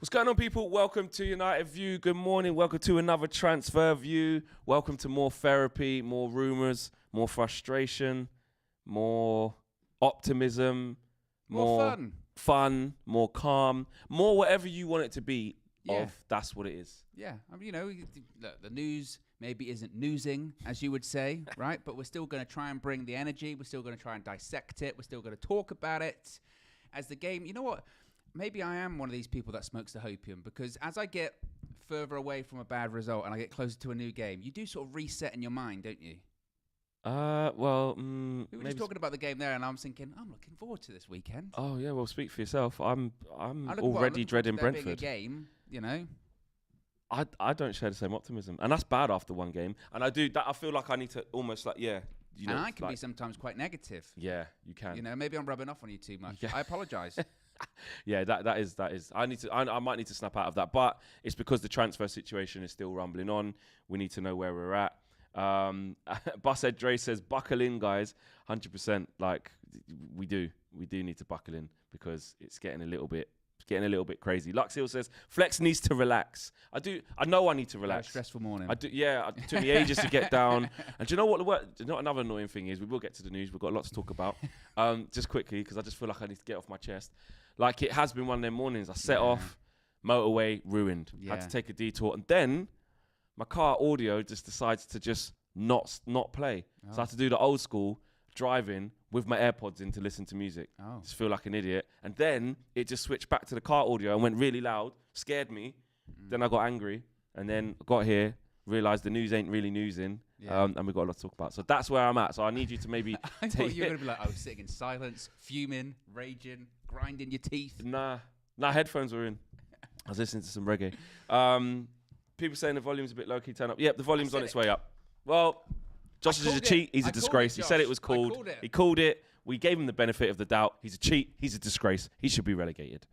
What's going on, people? Welcome to United View. Good morning. Welcome to another Transfer View. Welcome to more therapy, more rumours, more frustration, more optimism, more fun, more calm, more whatever you want it to be. Yeah. That's what it is. Yeah, I mean, look, the news maybe isn't newsing, as you would say, right? But we're still going to try and bring the energy. We're still going to try and dissect it. We're still going to talk about it as the game. You know what? Maybe I am one of these people that smokes the hopium, because as I get further away from a bad result and I get closer to a new game, you do sort of reset in your mind, don't you? We were just talking about the game there, and I'm thinking, I'm looking forward to this weekend. Oh yeah, well, speak for yourself. I'm already dreading Brentford. Being a game, you know. I don't share the same optimism, and that's bad after one game. And I do that. I feel like I need to almost and I can be sometimes quite negative. Yeah, you can. You know, maybe I'm rubbing off on you too much. Yeah. I apologise. Yeah, that is. I might need to snap out of that, but it's because the transfer situation is still rumbling on. We need to know where we're at. Bus Ed Dre says, buckle in, guys. 100%. Like we do need to buckle in, because it's getting a little bit crazy. Lux Hill says, Flex needs to relax. I know I need to relax. Stressful morning. I do. Yeah, it took me ages to get down. And do you know what? Another annoying thing is, we will get to the news. We've got a lot to talk about. Just quickly, because I just feel like I need to get off my chest. Like, it has been one of them mornings. I set off, motorway ruined. Had to take a detour, and then my car audio just decides to just not play. Oh. So I had to do the old school driving with my AirPods in to listen to music. Oh. Just feel like an idiot. And then it just switched back to the car audio and went really loud, scared me. Then I got angry, and then got here, realised the news ain't really newsing, and we've got a lot to talk about. So that's where I'm at. So I need you to maybe I thought you were going to be like, I was sitting in silence, fuming, raging, grinding your teeth. Nah, headphones were in. I was listening to some reggae. People saying the volume's a bit low-key, turn up. Yep, the volume's on its way up. Well, Josh is a cheat. He's a disgrace. He said it was called. He called it. We gave him the benefit of the doubt. He's a cheat. He's a disgrace. He should be relegated.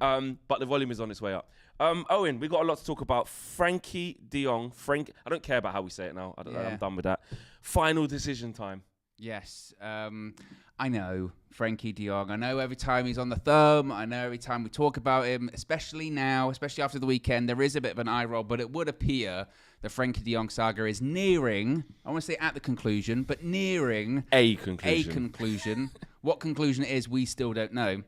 But the volume is on its way up. Owen, we got a lot to talk about. Frenkie de Jong. I don't care about how we say it now. I'm done with that. Final decision time. Yes. I know Frenkie de Jong. I know every time he's on the thumb. I know every time we talk about him, especially now, especially after the weekend, there is a bit of an eye roll, but it would appear the Frenkie de Jong saga is nearing, I want to say at the conclusion, but nearing a conclusion. A conclusion. What conclusion it is, we still don't know.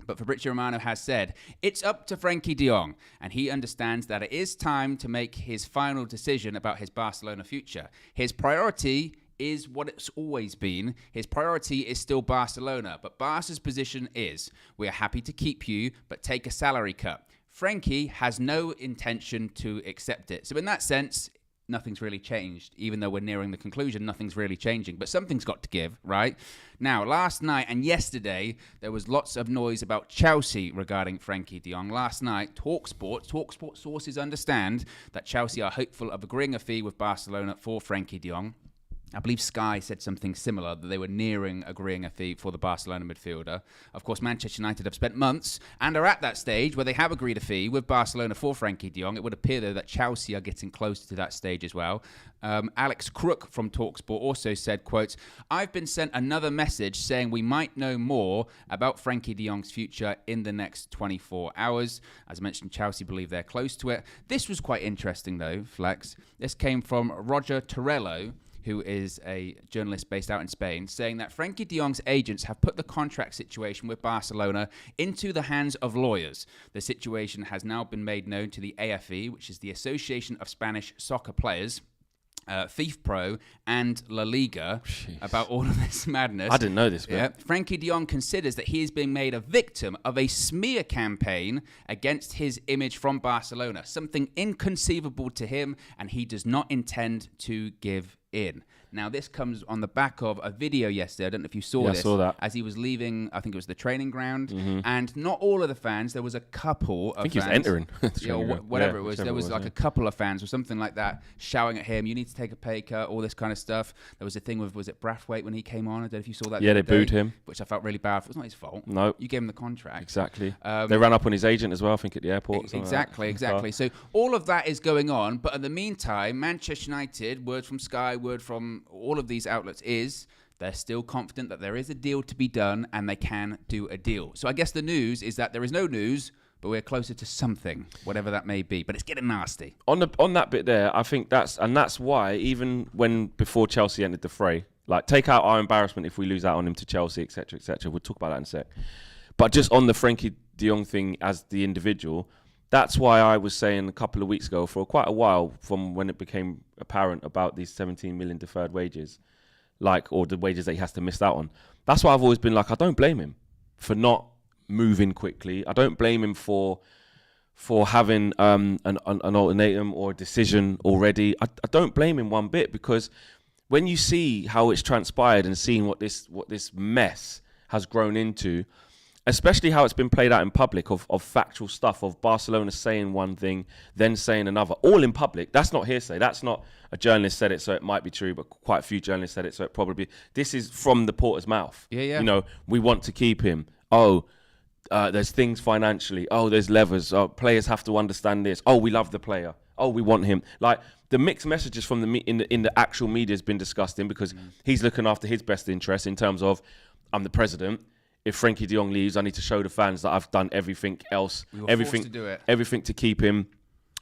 But Fabrizio Romano has said, it's up to Frenkie de Jong, and he understands that it is time to make his final decision about his Barcelona future. His priority is what it's always been. His priority is still Barcelona, but Barca's position is, we are happy to keep you, but take a salary cut. Frenkie has no intention to accept it. So in that sense, nothing's really changed. Even though we're nearing the conclusion, nothing's really changing. But something's got to give, right? Now, last night and yesterday, there was lots of noise about Chelsea regarding Frenkie de Jong. Last night, TalkSport sources understand that Chelsea are hopeful of agreeing a fee with Barcelona for Frenkie de Jong. I believe Sky said something similar, that they were nearing agreeing a fee for the Barcelona midfielder. Of course, Manchester United have spent months and are at that stage where they have agreed a fee with Barcelona for Frenkie de Jong. It would appear, though, that Chelsea are getting closer to that stage as well. Alex Crook from TalkSport also said, quote, I've been sent another message saying we might know more about Frenkie de Jong's future in the next 24 hours. As I mentioned, Chelsea believe they're close to it. This was quite interesting, though, Flex. This came from Roger Torello, who is a journalist based out in Spain, saying that Frenkie de Jong's agents have put the contract situation with Barcelona into the hands of lawyers. The situation has now been made known to the AFE, which is the Association of Spanish Soccer Players, FIFPro and La Liga. Jeez. About all of this madness. I didn't know this, man. Frenkie de Jong considers that he is being made a victim of a smear campaign against his image from Barcelona, something inconceivable to him, and he does not intend to give in. Now, this comes on the back of a video yesterday. I don't know if you saw this. I saw that. As he was leaving, I think it was the training ground. Mm-hmm. And not all of the fans, there was a couple of fans. I think he was entering. Whatever it was. There was like a couple of fans or something like that shouting at him, you need to take a pay cut, all this kind of stuff. There was a thing with, was it Brathwaite when he came on? I don't know if you saw that. Yeah, they booed him. Which I felt really bad for. It was not his fault. No. You gave him the contract. Exactly. They ran up on his agent as well, I think, at the airport. Exactly. So all of that is going on. But in the meantime, Manchester United, word from Sky, word from all of these outlets is they're still confident that there is a deal to be done and they can do a deal. So I guess the news is that there is no news, but we're closer to something, whatever that may be. But it's getting nasty. On that bit there, I think that's why even before Chelsea entered the fray, like take out our embarrassment if we lose out on him to Chelsea, etc., etc. We'll talk about that in a sec. But just on the Frenkie de Jong thing as the individual, that's why I was saying a couple of weeks ago, for quite a while, from when it became apparent about these 17 million deferred wages, or the wages that he has to miss out on. That's why I've always been like, I don't blame him for not moving quickly. I don't blame him for having an ultimatum or a decision already. I don't blame him one bit, because when you see how it's transpired and seeing what this mess has grown into, especially how it's been played out in public of factual stuff, of Barcelona saying one thing, then saying another, all in public. That's not hearsay. That's not a journalist said it, so it might be true, but quite a few journalists said it, so it probably... This is from the porter's mouth. Yeah. We want to keep him. There's things financially. There's levers. Players have to understand this. We love the player. We want him. Like, the mixed messages from in the actual media has been disgusting, because he's looking after his best interests in terms of, I'm the president. If Frenkie de Jong leaves, I need to show the fans that I've done everything else, everything to keep him.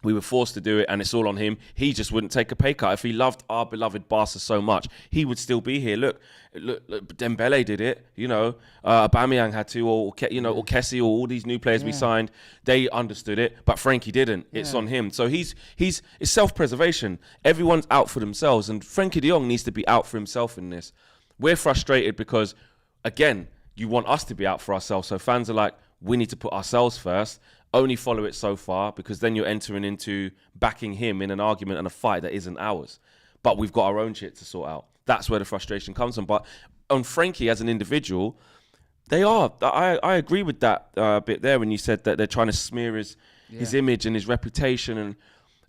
We were forced to do it, and it's all on him. He just wouldn't take a pay cut. If he loved our beloved Barca so much, he would still be here. Look, Dembele did it. Aubameyang had to, or Kessie, or all these new players we signed. They understood it, but Frenkie didn't. It's on him. So it's self-preservation. Everyone's out for themselves, and Frenkie de Jong needs to be out for himself in this. We're frustrated because, again, you want us to be out for ourselves. So fans are like, we need to put ourselves first. Only follow it so far, because then you're entering into backing him in an argument and a fight that isn't ours. But we've got our own shit to sort out. That's where the frustration comes from. But on Frenkie as an individual, they are. I agree with that bit there when you said that they're trying to smear his image and his reputation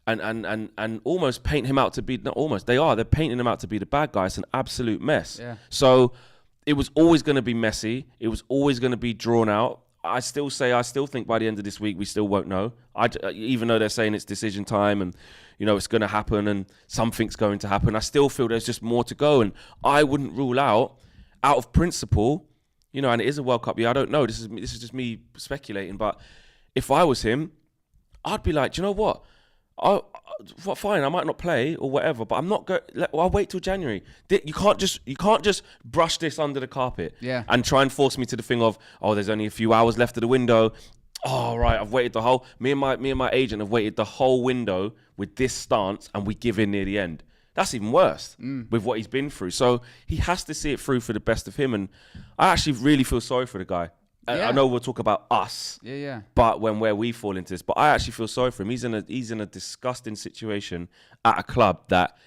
and almost paint him out to be, not almost, they're painting him out to be the bad guy. It's an absolute mess. Yeah. So it was always going to be messy. It was always going to be drawn out. I still think by the end of this week, we still won't know. Even though they're saying it's decision time and, it's going to happen and something's going to happen, I still feel there's just more to go. And I wouldn't rule out of principle, and it is a World Cup year. I don't know. This is just me speculating. But if I was him, I'd be like, do you know what? Fine, I might not play or whatever, but I'm not going. I'll wait till January. You can't just brush this under the carpet and try and force me to the thing of, there's only a few hours left of the window. Right, I've waited the whole. Me and my agent have waited the whole window with this stance, and we give in near the end. That's even worse with what he's been through. So he has to see it through for the best of him, and I actually really feel sorry for the guy. I know we'll talk about us, but where we fall into this, but I actually feel sorry for him. He's in a disgusting situation at a club that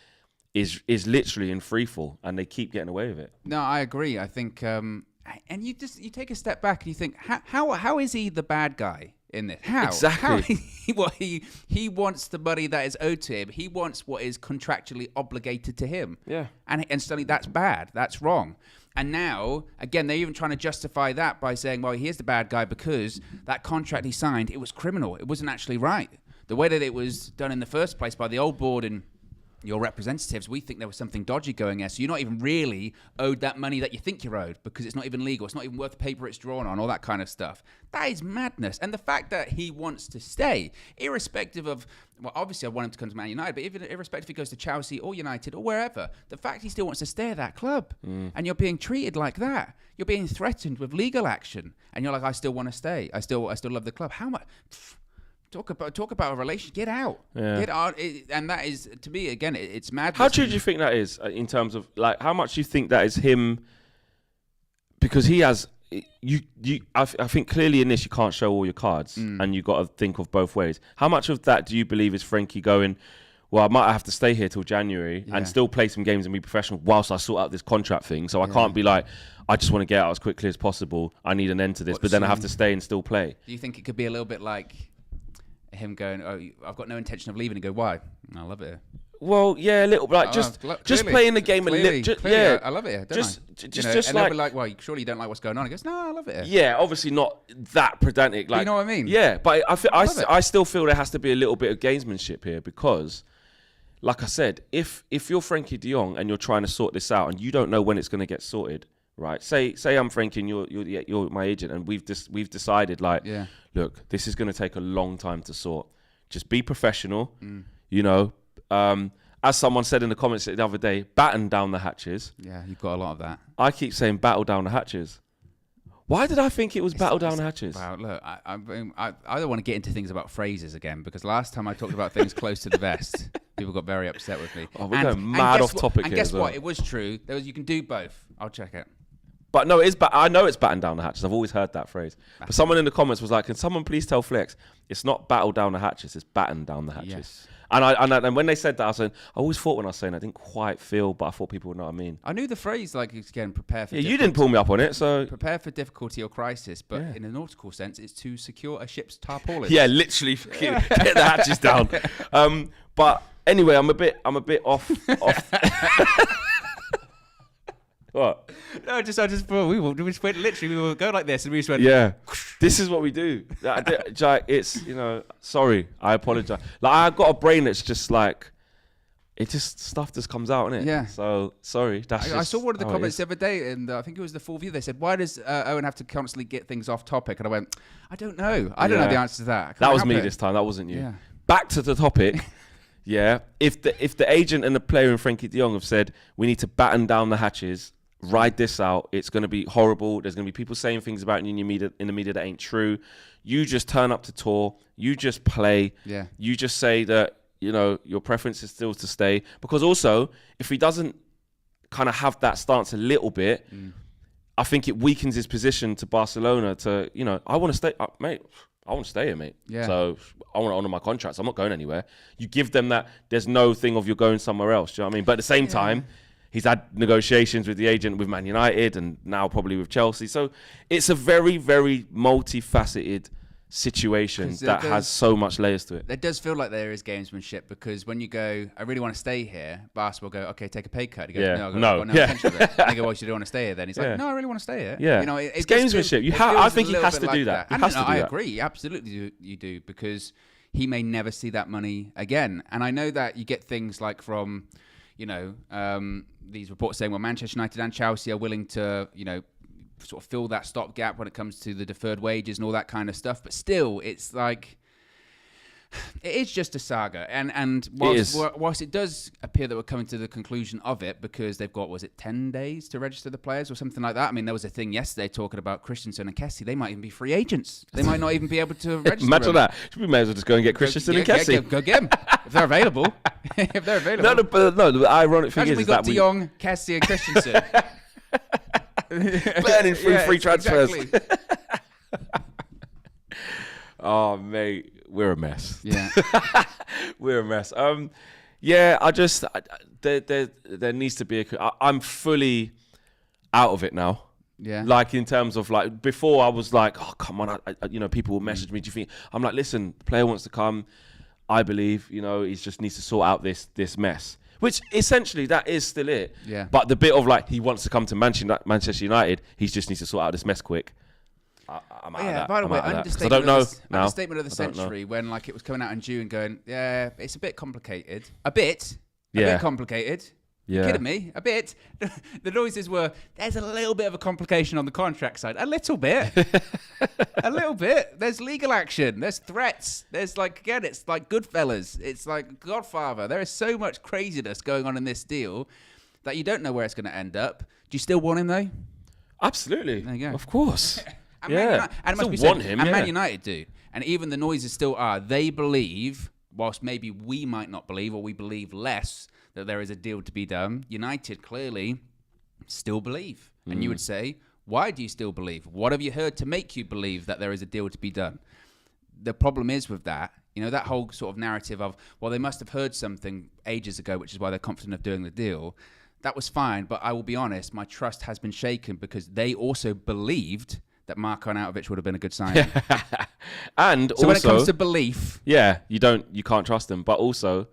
is literally in freefall, and they keep getting away with it. No, I agree. I think, and you take a step back and you think, how is he the bad guy in this? How exactly? He wants the money that is owed to him. He wants what is contractually obligated to him. Yeah, and suddenly that's bad. That's wrong. And now, again, they're even trying to justify that by saying, well, here's the bad guy because that contract he signed, it was criminal. It wasn't actually right. The way that it was done in the first place by the old board and your representatives, we think there was something dodgy going there. So you're not even really owed that money that you think you're owed because it's not even legal. It's not even worth the paper it's drawn on, all that kind of stuff. That is madness. And the fact that he wants to stay, irrespective of, well, obviously I want him to come to Man United, but even irrespective if he goes to Chelsea or United or wherever, the fact he still wants to stay at that club and you're being treated like that, you're being threatened with legal action and you're like, I still want to stay. I still love the club. How much? Talk about a relationship. Get out. Yeah. Get out. And that is, to me, again, it's madness. How true do you think that is in terms of, like, how much do you think that is him? Because he has, I think clearly in this you can't show all your cards and you've got to think of both ways. How much of that do you believe is Frenkie going, well, I might have to stay here till January and still play some games and be professional whilst I sort out this contract thing. So I can't be like, I just want to get out as quickly as possible. I need an end to this, but then I have to stay and still play. Do you think it could be a little bit like him going, I've got no intention of leaving, and go, why? I love it here. Well, yeah, a little bit, like just playing the game a little. Yeah, I love it here. Just and they'll be like, well, surely you don't like what's going on. He goes, no, I love it here. Yeah, obviously not that pedantic. Like, you know what I mean? Yeah, but I still feel there has to be a little bit of gamesmanship here because, like I said, if you're Frenkie de Jong and you're trying to sort this out and you don't know when it's going to get sorted, right? Say I'm Frenkie and you're my agent, and we've decided like, look, this is going to take a long time to sort. Just be professional, you know. As someone said in the comments the other day, batten down the hatches. Yeah, you've got a lot of that. I keep saying battle down the hatches. Why did I think it was battle down the hatches? Wow, look, I don't want to get into things about phrases again, because last time I talked about things close to the vest, people got very upset with me. Oh, we're going mad off topic here. And guess what? It was true. You can do both. I'll check it. But no, I know it's batten down the hatches. I've always heard that phrase. But someone in the comments was like, can someone please tell Flex, it's not battle down the hatches, it's batten down the hatches. Yes. And when they said that, I always thought when I was saying, I didn't quite feel, but I thought people would know what I mean. I knew the phrase, like, again, prepare for you didn't pull me up on it, so... Prepare for difficulty or crisis, but in a nautical sense, it's to secure a ship's tarpaulin. Yeah, literally, get the hatches down. But anyway, I'm a bit off. What? No, I just thought we went literally, we will go like this, and we just went. Yeah, this is what we do. It's, you know, sorry, I apologize. Like, I've got a brain that's just like, stuff just comes out, innit? Yeah. So sorry. I saw one of the comments the other day, and I think it was the Full View. They said, "Why does Owen have to constantly get things off topic?" And I went, "I don't know. I don't know the answer to that." That was me this time. That wasn't you. Yeah. Back to the topic. Yeah. If the agent and the player in Frenkie de Jong have said we need to batten down the hatches. Ride this out. It's going to be horrible. There's going to be people saying things about you in the media that ain't true. You just turn up to tour. You just play. Yeah. You just say that, you know, your preference is still to stay. Because also, if he doesn't kind of have that stance a little bit, I think it weakens his position to Barcelona to, you know, I want to stay, mate. I want to stay here, mate. Yeah. So I want to honour my contracts. I'm not going anywhere. You give them that. There's no thing of you're going somewhere else. Do you know what I mean? But at the same time, he's had negotiations with the agent with Man United and now probably with Chelsea. So it's a very, very multifaceted situation that has so much layers to it. It does feel like there is gamesmanship, because when you go, I really want to stay here, Barca will go, okay, take a pay cut. He goes, I've got no intention of it. And they go, well, you don't want to stay here then. He's like, no, I really want to stay here. Yeah. You know, it's gamesmanship. I think he has to do that. I agree. Absolutely you do, because he may never see that money again. And I know that you get things like from, you know, these reports saying, well, Manchester United and Chelsea are willing to, you know, sort of fill that stopgap when it comes to the deferred wages and all that kind of stuff. But still, it's like, it is just a saga. And whilst it does appear that we're coming to the conclusion of it, because they've got, 10 days to register the players or something like that? I mean, there was a thing yesterday talking about Christensen and Kessie. They might even be free agents. They might not even be able to register. Imagine that. We may as well just go and get Christensen and Kessie. Go get them. If they're available. If they're available. No, the ironic thing is we got De Jong, Kessie and Christensen. Burning free transfers. Exactly. Oh, mate, we're a mess. Yeah. We're a mess. There needs to be I'm fully out of it now. Yeah. Like, in terms of, like, before I was like, oh, come on, you know, people will message me. Do you think? I'm like, listen, the player wants to come. I believe, you know, he just needs to sort out this mess. Which, essentially, that is still it. Yeah. But the bit of, like, he wants to come to Manchester United, he just needs to sort out this mess quick. I'm out of that. By the way, understatement of the century, when, like, it was coming out in June going, yeah, it's a bit complicated. A bit complicated. Yeah. You kidding me? A bit. The noises were, there's a little bit of a complication on the contract side. A little bit. A little bit. There's legal action. There's threats. There's, like, again, it's like Goodfellas. It's like Godfather. There is so much craziness going on in this deal that you don't know where it's going to end up. Do you still want him, though? Absolutely. There you go. Of course. And Man United do. And even the noises still are. They believe, whilst maybe we might not believe, or we believe less, that there is a deal to be done. United clearly still believe. And you would say, why do you still believe? What have you heard to make you believe that there is a deal to be done? The problem is with that, you know, that whole sort of narrative of, well, they must have heard something ages ago, which is why they're confident of doing the deal. That was fine, but I will be honest, my trust has been shaken because they also believed that Marko Arnautovic would have been a good signing. And so also, when it comes to belief, you can't trust them. But also,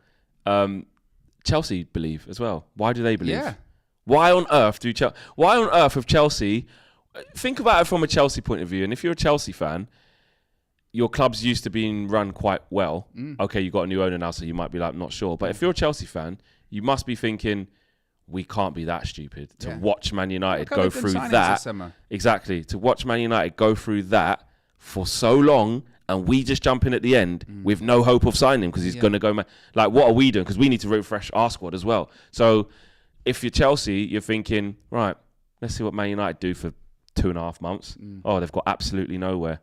Chelsea believe as well. Why do they believe? Yeah. Why on earth have Chelsea? Think about it from a Chelsea point of view. And if you're a Chelsea fan, your club's used to being run quite well. Okay, you've got a new owner now, so you might be like, not sure. But if you're a Chelsea fan, you must be thinking, we can't be that stupid to Yeah. watch Man United Look how go they've done through signings that. this summer. Exactly. To watch Man United go through that for so long, and we just jump in at the end with no hope of signing because he's going to go. Like, what are we doing? Because we need to refresh our squad as well. So if you're Chelsea, you're thinking, right, let's see what Man United do for 2.5 months. Oh, they've got absolutely nowhere.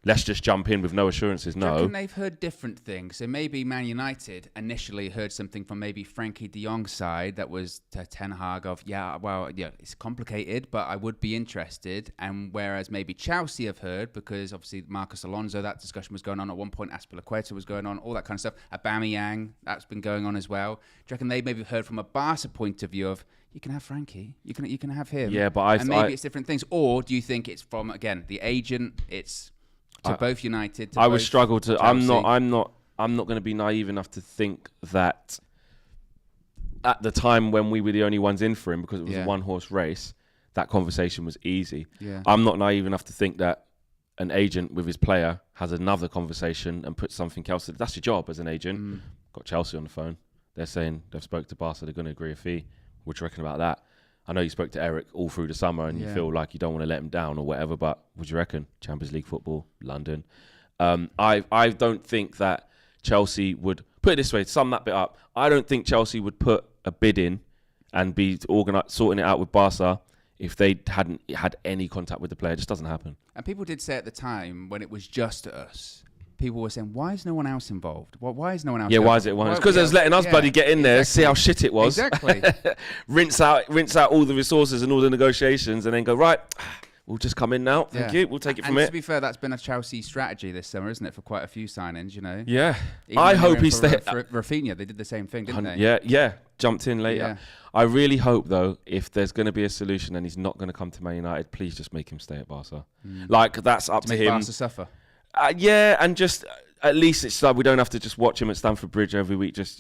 Let's just jump in with no assurances. Do you No. reckon they've heard different things? So maybe Man United initially heard something from maybe Frenkie de Jong's side that was to Ten Hag of, it's complicated, but I would be interested. And whereas maybe Chelsea have heard, because obviously Marcus Alonso, that discussion was going on at one point, Azpilicueta was going on, all that kind of stuff. Aubameyang, that's been going on as well. Do you reckon they maybe heard from a Barca point of view of, you can have Frankie, you can have him. Yeah, but maybe it's different things. Or do you think it's from, again, the agent, it's to both United. I would struggle to. Chelsea. I'm not going to be naive enough to think that at the time when we were the only ones in for him, because it was a one-horse race, that conversation was easy. Yeah. I'm not naive enough to think that an agent with his player has another conversation and puts something else. That's your job as an agent. Got Chelsea on the phone. They're saying they've spoke to Barca. They're going to agree a fee. What do you reckon about that? I know you spoke to Eric all through the summer and you feel like you don't want to let him down or whatever, but what do you reckon? Champions League football, London. I don't think that Chelsea would, put it this way, sum that bit up, I don't think Chelsea would put a bid in and be sorting it out with Barca if they hadn't had any contact with the player. It just doesn't happen. And people did say at the time, when it was just us, people were saying, why is no one else involved? Why is no one else why is it one? It's because they was letting us bloody get in there, see how shit it was. Exactly. rinse out all the resources and all the negotiations and then go, right, we'll just come in now. Thank you. We'll take it from it. it. To be fair, that's been a Chelsea strategy this summer, isn't it? For quite a few signings, you know? Yeah. Even I when hope they he went for stays. Rafinha, they did the same thing, didn't they? Yeah. Jumped in later. Yeah. I really hope, though, if there's going to be a solution and he's not going to come to Man United, please just make him stay at Barca. Like, that's up to Make him. Barca suffer. And just at least it's like we don't have to just watch him at Stamford Bridge every week, just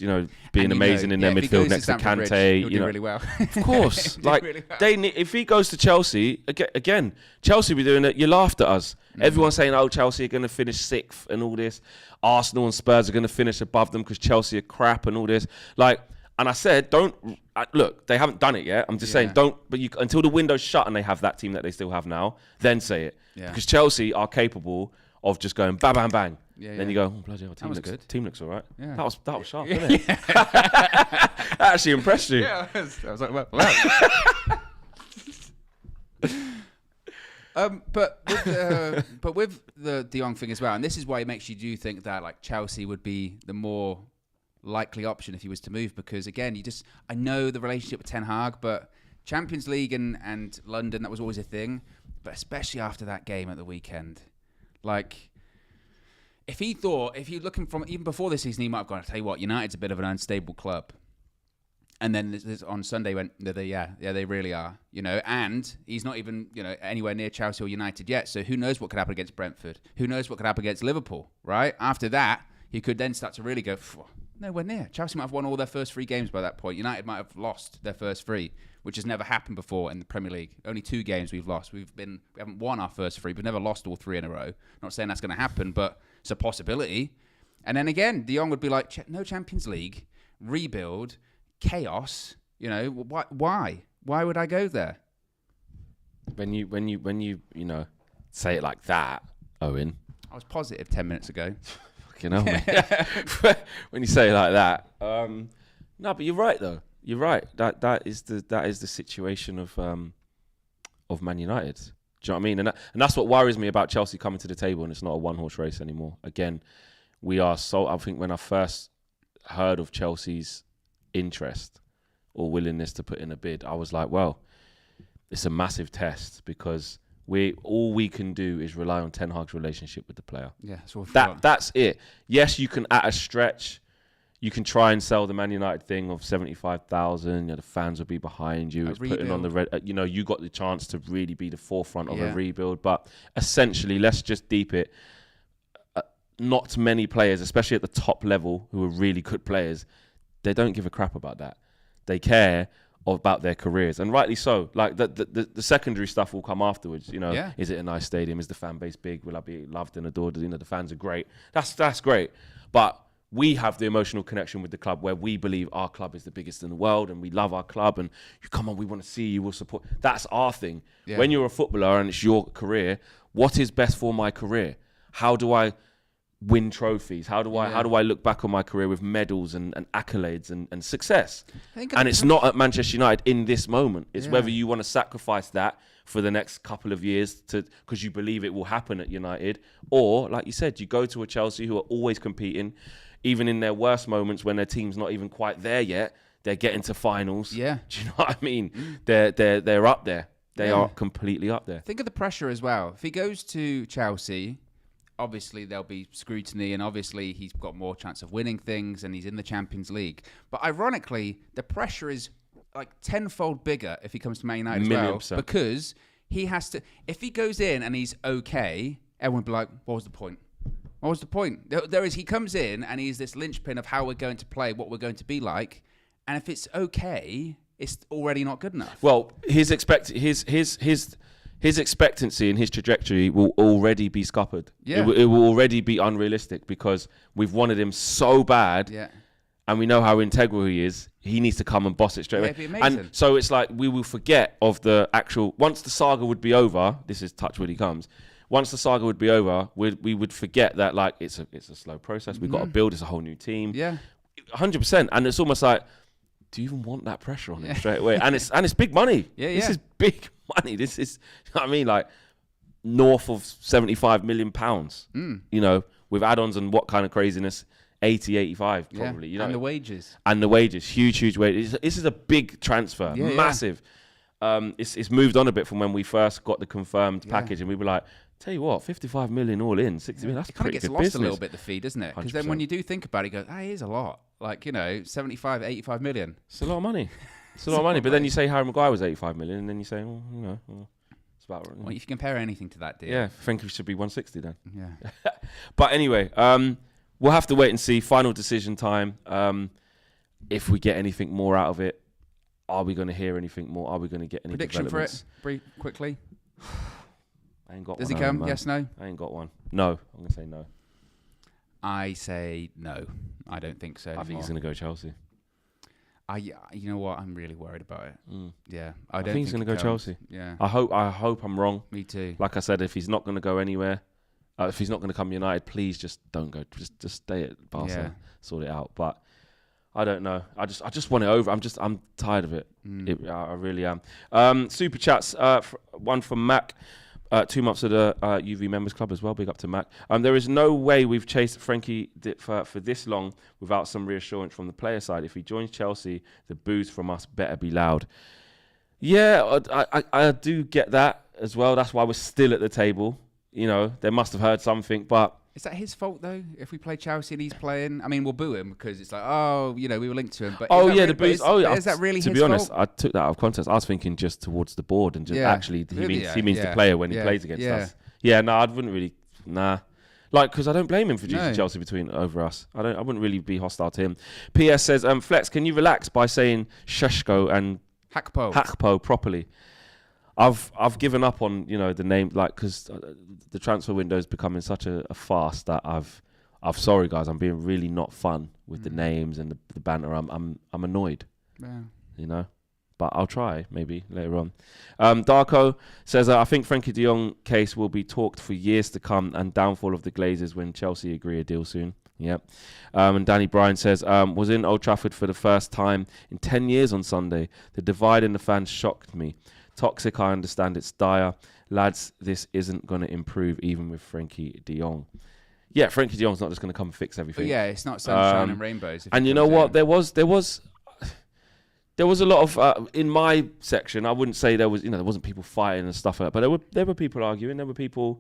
being amazing in their midfield next to Kante. He'll do really well. Of course, like really well. if he goes to Chelsea again, Chelsea be doing it. You laughed at us. Everyone's saying, "Oh, Chelsea are going to finish 6th and all this. Arsenal and Spurs are going to finish above them because Chelsea are crap and all this." Like, and I said, don't look. They haven't done it yet. I'm just saying, don't. But until the window's shut and they have that team that they still have now, then say it. Because Chelsea are capable of just going bang, bang, bang. Then you go, oh, bloody hell, team looks all right. Yeah. That was sharp, wasn't it? That actually impressed you. Yeah, I was like, well. But with the De Jong thing as well, and this is why it makes you do think that like Chelsea would be the more likely option if he was to move, because again, I know the relationship with Ten Hag, but Champions League and London, that was always a thing, but especially after that game at the weekend, like. If you're looking from even before this season, he might have gone, I tell you what, United's a bit of an unstable club. And then this on Sunday went, they really are, and he's not even, anywhere near Chelsea or United yet. So who knows what could happen against Brentford? Who knows what could happen against Liverpool, right? After that, he could then start to really go, nowhere near. Chelsea might have won all their first 3 games by that point. United might have lost their first 3, which has never happened before in the Premier League. Only 2 games we've lost. We haven't won our first 3, but never lost all 3 in a row. Not saying that's going to happen, but it's a possibility. And then again, De Jong would be like, no Champions League, rebuild, chaos. Why? Why would I go there? When you say it like that, Owen. I was positive 10 minutes ago. Fucking hell, man. When you say it like that, no, but you're right though. You're right. That is the situation of Man United. Do you know what I mean? And that's what worries me about Chelsea coming to the table, and it's not a one-horse race anymore. Again, I think when I first heard of Chelsea's interest or willingness to put in a bid, I was like, well, it's a massive test because all we can do is rely on Ten Hag's relationship with the player. Yeah, that's it. Yes, you can at a stretch. You can try and sell the Man United thing of 75,000. The fans will be behind you. It's putting on the red. You got the chance to really be the forefront of a rebuild. But essentially, let's just deep it. Not many players, especially at the top level, who are really good players, they don't give a crap about that. They care about their careers, and rightly so. Like the secondary stuff will come afterwards. Is it a nice stadium? Is the fan base big? Will I be loved and adored? The fans are great. That's great, but we have the emotional connection with the club where we believe our club is the biggest in the world and we love our club and you come on, we want to see you, we'll support. That's our thing. Yeah. When you're a footballer and it's your career, what is best for my career? How do I win trophies? How do I look back on my career with medals and accolades and success? And it's not at Manchester United in this moment. It's whether you want to sacrifice that for the next couple of years because you believe it will happen at United, or like you said, you go to a Chelsea who are always competing, even in their worst moments when their team's not even quite there yet. They're getting to finals. Yeah, do you know what I mean? They're up there. They are completely up there. Think of the pressure as well. If he goes to Chelsea, obviously there'll be scrutiny, and obviously he's got more chance of winning things, and he's in the Champions League. But ironically, the pressure is like tenfold bigger if he comes to Man United as well, because he has to. If he goes in and he's okay, everyone will be like, "What was the point? What was the point?" He comes in and he's this linchpin of how we're going to play, what we're going to be like, and if it's okay, it's already not good enough. Well, his expectancy and his trajectory will already be scuppered. Yeah. It will already be unrealistic because we've wanted him so bad, and we know how integral he is. He needs to come and boss it straight away. It'd be amazing. And so it's like we will forget of the actual. Once the saga would be over, this is touch wood he comes. Once the saga would be over, we would forget that like it's a slow process. We've got to build. It's a whole new team. Yeah, 100%. And it's almost like, do you even want that pressure on him straight away? And it's big money. This is big money. This is, you know what I mean, like north of £75 million. You know, with add-ons and what kind of craziness, 80, 85 probably. You know, and the wages. Huge wages. This is a big transfer, massive. It's moved on a bit from when we first got the confirmed package, and we were like, tell you what, 55 million all in, 60 million, that's pretty good business. It kind of gets lost a little bit, the fee, doesn't it? Because then when you do think about it, you go, it is a lot. Like, you know, 75, 85 million. It's a lot of money. It's a lot of money. But then you say Harry Maguire was 85 million, and then you say, well, you know, it's about right. Well, if you compare anything to that deal. Yeah, Frenkie should be 160 then. Yeah. But anyway, we'll have to wait and see. Final decision time. If we get anything more out of it, are we going to hear anything more? Are we going to get any prediction for it? Quickly. I ain't got Does one. Does he come? Yes, no? I ain't got one. No. I'm going to say no. I say no. I don't think so. I think he's going to go Chelsea. You know what? I'm really worried about it. Yeah. I think he's going to go Chelsea. Yeah. I hope I'm wrong. Me too. Like I said, if he's not going to go anywhere, if he's not going to come United, please just don't go. Just stay at Barca. Sort it out. But I don't know. I just want it over. I'm tired of it. I really am. Super chats. One from Mac. 2 months of the UV Members Club as well. Big up to Mac. There is no way we've chased Frenkie for this long without some reassurance from the player side. If he joins Chelsea, the boos from us better be loud. Yeah, I do get that as well. That's why we're still at the table. You know, they must have heard something, but... Is that his fault, though, if we play Chelsea and he's playing? I mean, we'll boo him because it's like, oh, you know, we were linked to him. But the boos. Is that really his fault? To be honest, I took that out of context. I was thinking just towards the board and just actually he means the player when he plays against us. Yeah, no, I wouldn't really, Like, because I don't blame him for choosing Chelsea over us. I wouldn't really be hostile to him. PS says, Flex, can you relax by saying Sheshko and Hakpo properly? I've given up on, you know, the name, like, because the transfer window is becoming such a farce that I've sorry guys, I'm being really not fun with the names and the banter. I'm annoyed, you know, but I'll try maybe later on. Darko says, I think Frenkie de Jong case will be talked for years to come, and downfall of the Glazers when Chelsea agree a deal soon. Yep. And Danny Bryan says, was in Old Trafford for the first time in 10 years on Sunday. The divide in the fans shocked me. Toxic, I understand it's dire. Lads, this isn't going to improve even with Frenkie de Jong. Yeah, Frenkie de Jong's not just going to come and fix everything. But yeah, it's not sunshine and rainbows. And you know what? There was a lot of, in my section, I wouldn't say there wasn't people fighting and stuff like that, but there were people arguing. There were people,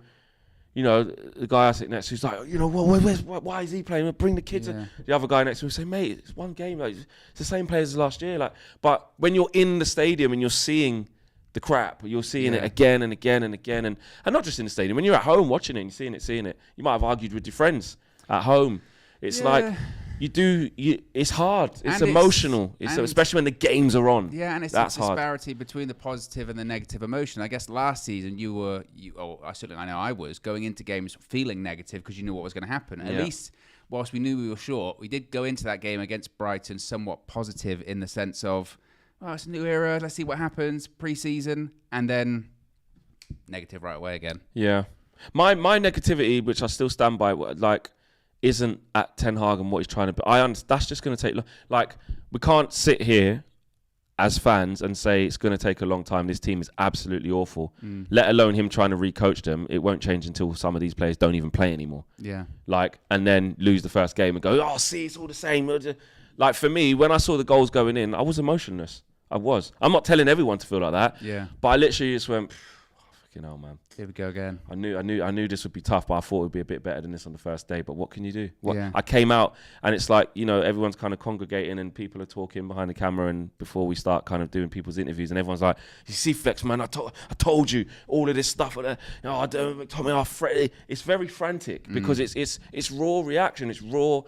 you know, the guy I sit next to, he's like, you know, why is he playing? Bring the kids. Yeah. The other guy next to him say, mate, it's one game. Like, it's the same players as last year. Like, but when you're in the stadium and you're seeing the crap, you're seeing it again and again and again, and not just in the stadium. When you're at home watching it and you're seeing it, you might have argued with your friends at home. It's like, It's hard. It's And emotional. Especially when the games are on. Yeah, and it's That's the disparity between the positive and the negative emotion. I guess last season I know I was going into games feeling negative because you knew what was going to happen. At least, whilst we knew we were short, we did go into that game against Brighton somewhat positive in the sense of, oh, it's a new era. Let's see what happens pre-season, and then negative right away again. Yeah, my negativity, which I still stand by, like, isn't at Ten Hag and what he's trying to. But that's just going to take. Like, we can't sit here as fans and say it's going to take a long time. This team is absolutely awful. Let alone him trying to recoach them. It won't change until some of these players don't even play anymore. Yeah. Like, and then lose the first game and go, oh, see, it's all the same. Like, for me, when I saw the goals going in, I was emotionless. I was. I'm not telling everyone to feel like that. Yeah. But I literally just went, fucking hell, man. Here we go again. I knew this would be tough, but I thought it would be a bit better than this on the first day. But what can you do? Yeah. I came out and it's like, everyone's kind of congregating and people are talking behind the camera, and before we start kind of doing people's interviews, and everyone's like, you see, Flex, man, I told you all of this stuff. It's very frantic because it's raw reaction. It's raw.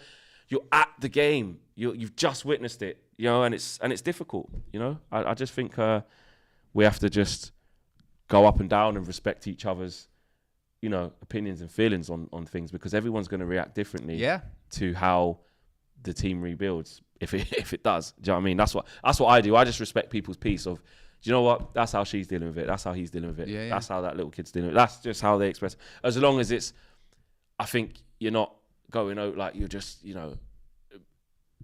You're at the game. You've just witnessed it, and it's difficult. I just think we have to just go up and down and respect each other's, opinions and feelings on things, because everyone's going to react differently to how the team rebuilds if it does. Do you know what I mean? That's what I do. I just respect people's peace of, do you know what? That's how she's dealing with it. That's how he's dealing with it. Yeah. That's how that little kid's dealing with it. That's just how they express. As long as it's, I think you're not going out like you're just,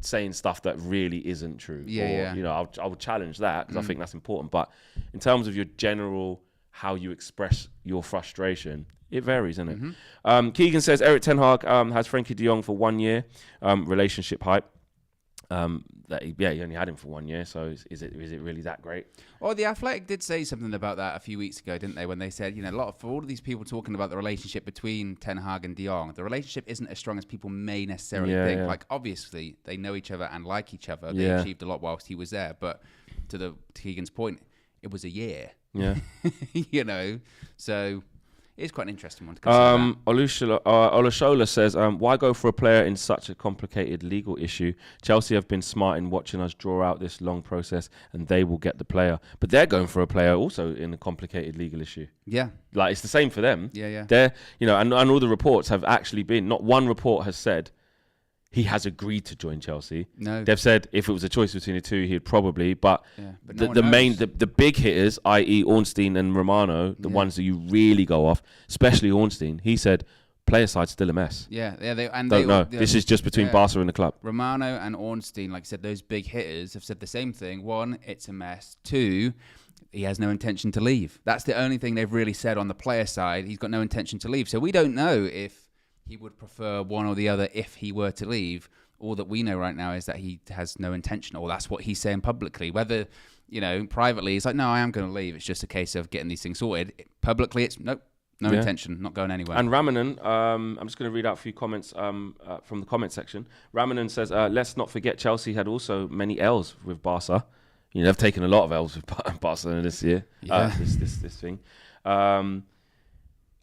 saying stuff that really isn't true. I would challenge that because I think that's important. But in terms of your general, how you express your frustration, it varies, isn't it? Keegan says Eric Ten Hag has Frenkie de Jong for 1 year. Relationship hype. He only had him for 1 year, so is it really that great? Well, The Athletic did say something about that a few weeks ago, didn't they? When they said, for all of these people talking about the relationship between Ten Hag and de Jong, the relationship isn't as strong as people may necessarily think. Yeah. Like, obviously, they know each other and like each other. They achieved a lot whilst he was there. But to Keegan's point, it was a year. Yeah. So it's quite an interesting one to consider. Olushola says, why go for a player in such a complicated legal issue? Chelsea have been smart in watching us draw out this long process, and they will get the player. But they're going for a player also in a complicated legal issue. Yeah. Like, it's the same for them. Yeah. They're, and all the reports have actually been, not one report has said he has agreed to join Chelsea. No. They've said if it was a choice between the two, he'd probably. But no the big hitters, i.e. Ornstein and Romano, the ones that you really go off, especially Ornstein, he said player side's still a mess. Yeah. Don't know. This is just between Barca and the club. Romano and Ornstein, like I said, those big hitters have said the same thing. One, it's a mess. Two, he has no intention to leave. That's the only thing they've really said on the player side. He's got no intention to leave. So we don't know if he would prefer one or the other if he were to leave. All that we know right now is that he has no intention, or that's what he's saying publicly. Whether, privately, he's like, no, I am going to leave. It's just a case of getting these things sorted. Publicly, it's no intention, not going anywhere. And Ramanan, I'm just going to read out a few comments from the comment section. Ramanan says, let's not forget Chelsea had also many L's with Barca. They've taken a lot of L's with Barcelona this year, this thing.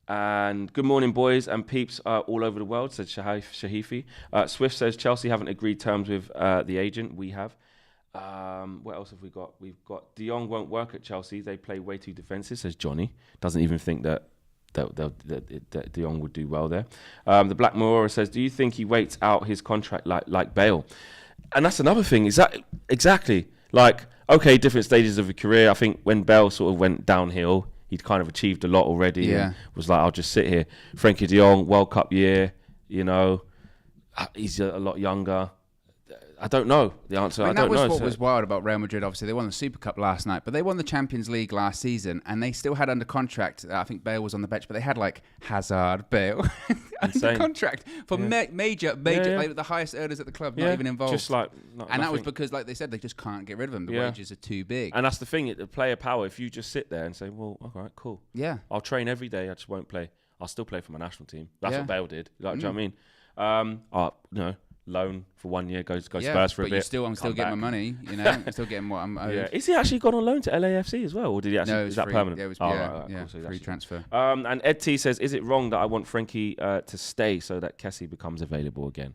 And good morning, boys and peeps all over the world, said Shahifi. Swift says Chelsea haven't agreed terms with the agent. We have. What else have we got? We've got de Jong won't work at Chelsea. They play way too defensive, says Johnny. Doesn't even think that de Jong would do well there. The Black Morora says, do you think he waits out his contract like Bale? And that's another thing. Is that exactly like, okay, different stages of a career. I think when Bale sort of went downhill, he'd kind of achieved a lot already. Yeah. And was like, I'll just sit here. Frenkie de Jong, World Cup year, he's a lot younger. I don't know the answer. I don't know. That was what was wild about Real Madrid. Obviously, they won the Super Cup last night, but they won the Champions League last season, and they still had under contract. I think Bale was on the bench, but they had like Hazard, Bale under contract for major, like, the highest earners at the club, not even involved. Just like, and that was because, like they said, they just can't get rid of them. The wages are too big. And that's the thing, the player power. If you just sit there and say, "Well, all right, cool, I'll train every day. I just won't play. I'll still play for my national team." That's what Bale did. Like, do you know what I mean? Loan for 1 year, go Spurs for a bit. I'm still getting my money, I'm still getting what I'm owed. Yeah. Is he actually gone on loan to LAFC as well, or did he actually? No, is that permanent? Yeah, it was, cool. So free transfer. And Ed T says, is it wrong that I want Frenkie to stay so that Kessie becomes available again?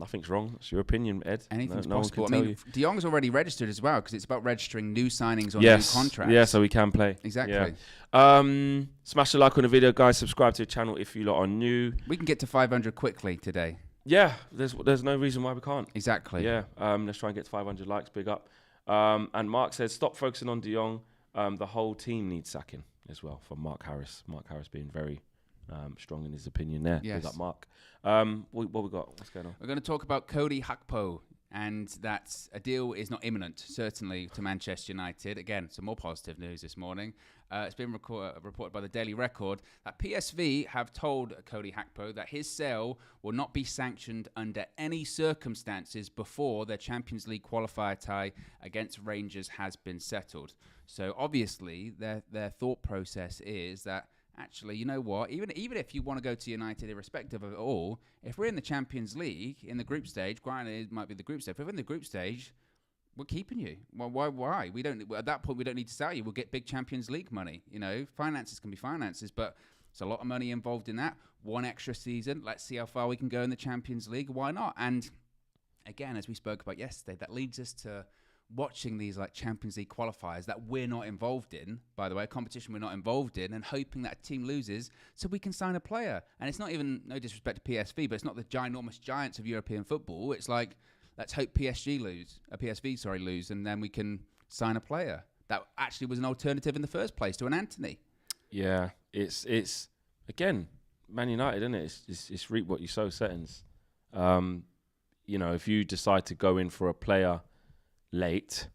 Nothing's wrong. It's your opinion, Ed. Anything's no possible. One I can mean, tell De Jong's already registered as well because it's about registering new signings on yes. new contracts. Yeah, so we can play. Exactly. Yeah. Smash the like on the video, guys. Subscribe to the channel if you lot are new. We can get to 500 quickly today. Yeah, there's no reason why we can't. Exactly. Yeah. Let's try and get to 500 likes. Big up. And Mark says, stop focusing on De Jong. The whole team needs sacking as well, from Mark Harris. Mark Harris being very strong in his opinion there. Yes. Big up, Mark. What we got? What's going on? We're going to talk about Cody Gakpo, and that a deal is not imminent, certainly, to Manchester United. Again, some more positive news this morning. It's been reported by the Daily Record that PSV have told Cody Gakpo that his sale will not be sanctioned under any circumstances before their Champions League qualifier tie against Rangers has been settled. So obviously, their thought process is that, actually, you know what? Even if you want to go to United, irrespective of it all, if we're in the Champions League in the group stage, granted it might be the group stage. If we're in the group stage, we're keeping you. Well, why? We don't. At that point, we don't need to sell you. We'll get big Champions League money. You know, finances can be finances, but there's a lot of money involved in that. One extra season. Let's see how far we can go in the Champions League. Why not? And again, as we spoke about yesterday, that leads us to watching these like Champions League qualifiers that we're not involved in, by the way, a competition we're not involved in, and hoping that a team loses so we can sign a player. And it's not even, no disrespect to PSV, but it's not the ginormous giants of European football. It's like, let's hope PSV lose, and then we can sign a player. That actually was an alternative in the first place to an Anthony. Yeah, it's again, Man United, isn't it? It's reap what you sow settings. You know, if you decide to go in for a player late,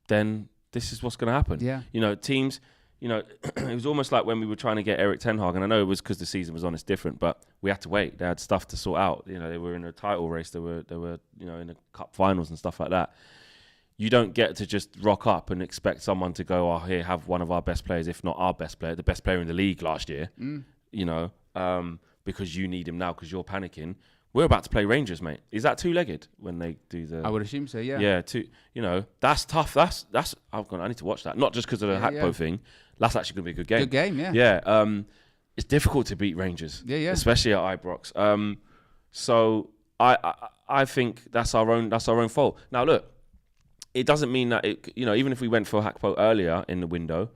then this is what's going to happen. Yeah. You know, teams, you know, it was almost like when we were trying to get Eric Ten Hag, and I know it was because the season was on, it's different, but we had to wait. They had stuff to sort out. You know, they were in a title race. They were, you know, in the cup finals and stuff like that. You don't get to just rock up and expect someone to go, oh, here, have one of our best players, if not our best player, the best player in the league last year, you know, because you need him now because you're panicking. We're about to play Rangers, mate. Is that two-legged when they do the... I would assume so, yeah. Yeah, you know, that's tough. That's. I need to watch that. Not just because of the Gakpo thing. That's actually going to be a good game. Good game, yeah. Yeah. It's difficult to beat Rangers. Yeah. Especially at Ibrox. So I think that's our own fault. Now, look, it doesn't mean that, you know, even if we went for Gakpo earlier in the window,